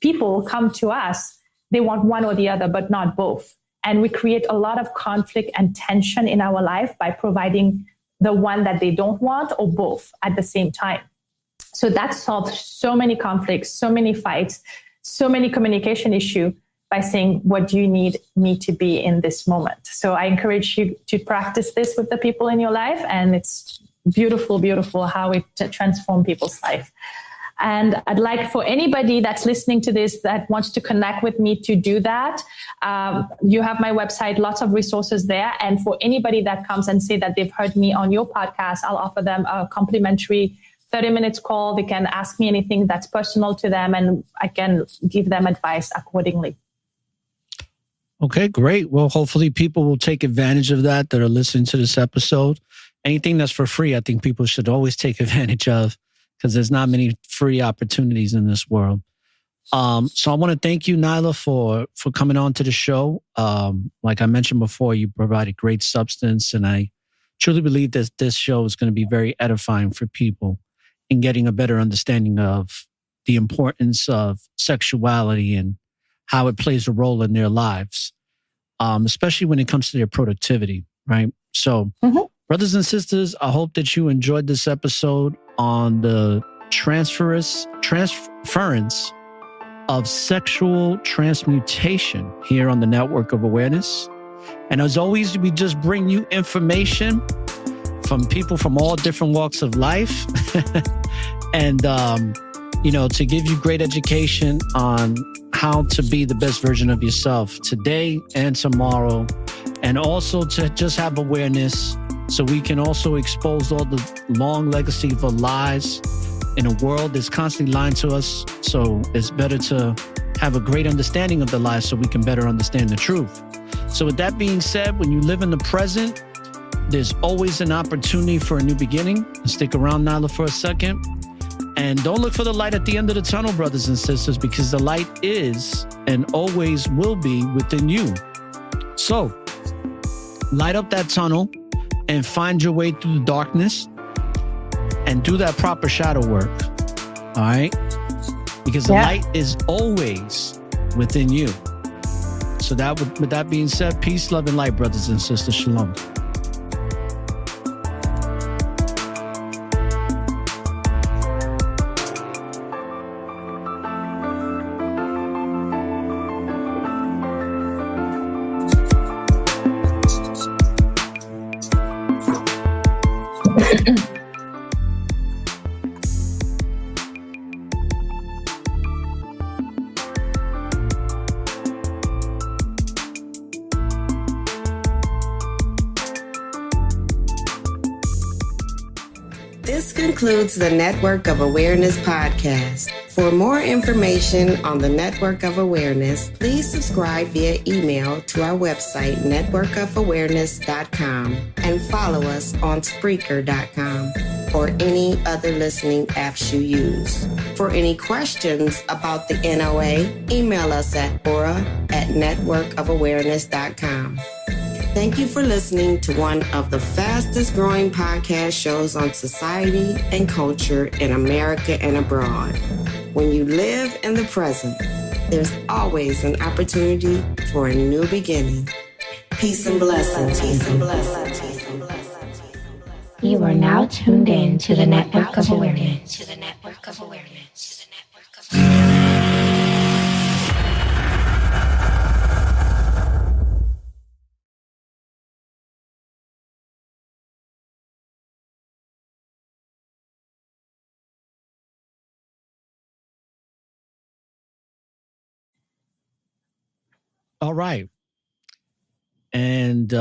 people come to us, they want one or the other, but not both. And we create a lot of conflict and tension in our life by providing the one that they don't want or both at the same time. So that solves so many conflicts, so many fights, so many communication issues by saying, what do you need me to be in this moment? So I encourage you to practice this with the people in your life. And it's beautiful, beautiful how it transforms people's life. And I'd like for anybody that's listening to this that wants to connect with me to do that. You have my website, lots of resources there. And for anybody that comes and say that they've heard me on your podcast, I'll offer them a complimentary 30 minutes call. They can ask me anything that's personal to them, and I can give them advice accordingly. Okay, great. Well, hopefully people will take advantage of that are listening to this episode. Anything that's for free, I think people should always take advantage of, because there's not many free opportunities in this world. So I want to thank you, Naailah, for coming on to the show. Like I mentioned before, you provided great substance, and I truly believe that this show is going to be very edifying for people in getting a better understanding of the importance of sexuality and how it plays a role in their lives, especially when it comes to their productivity, right? So, brothers and sisters, I hope that you enjoyed this episode on the transference of sexual transmutation here on the Network of Awareness. And as always, we just bring you information from people from all different walks of life and, to give you great education on how to be the best version of yourself today and tomorrow, and also to just have awareness so we can also expose all the long legacy of lies in a world that's constantly lying to us. So it's better to have a great understanding of the lies so we can better understand the truth. So with that being said, when you live in the present, there's always an opportunity for a new beginning. Stick around, Naailah, for a second. And don't look for the light at the end of the tunnel, brothers and sisters, because the light is and always will be within you. So light up that tunnel and find your way through the darkness and do that proper shadow work. All right? Because the light is always within you. So with that being said, peace, love, and light, brothers and sisters. Shalom. This concludes the Network of Awareness podcast. For more information on the Network of Awareness, please subscribe via email to our website, networkofawareness.com, and follow us on Spreaker.com or any other listening apps you use. For any questions about the NOA, email us at ORRA@networkofawareness.com. Thank you for listening to one of the fastest growing podcast shows on society and culture in America and abroad. When you live in the present, there's always an opportunity for a new beginning. Peace and blessings. Peace and blessings. You are now tuned in to the Network of Awareness. To the Network of Awareness. To the Network of Awareness. All right. And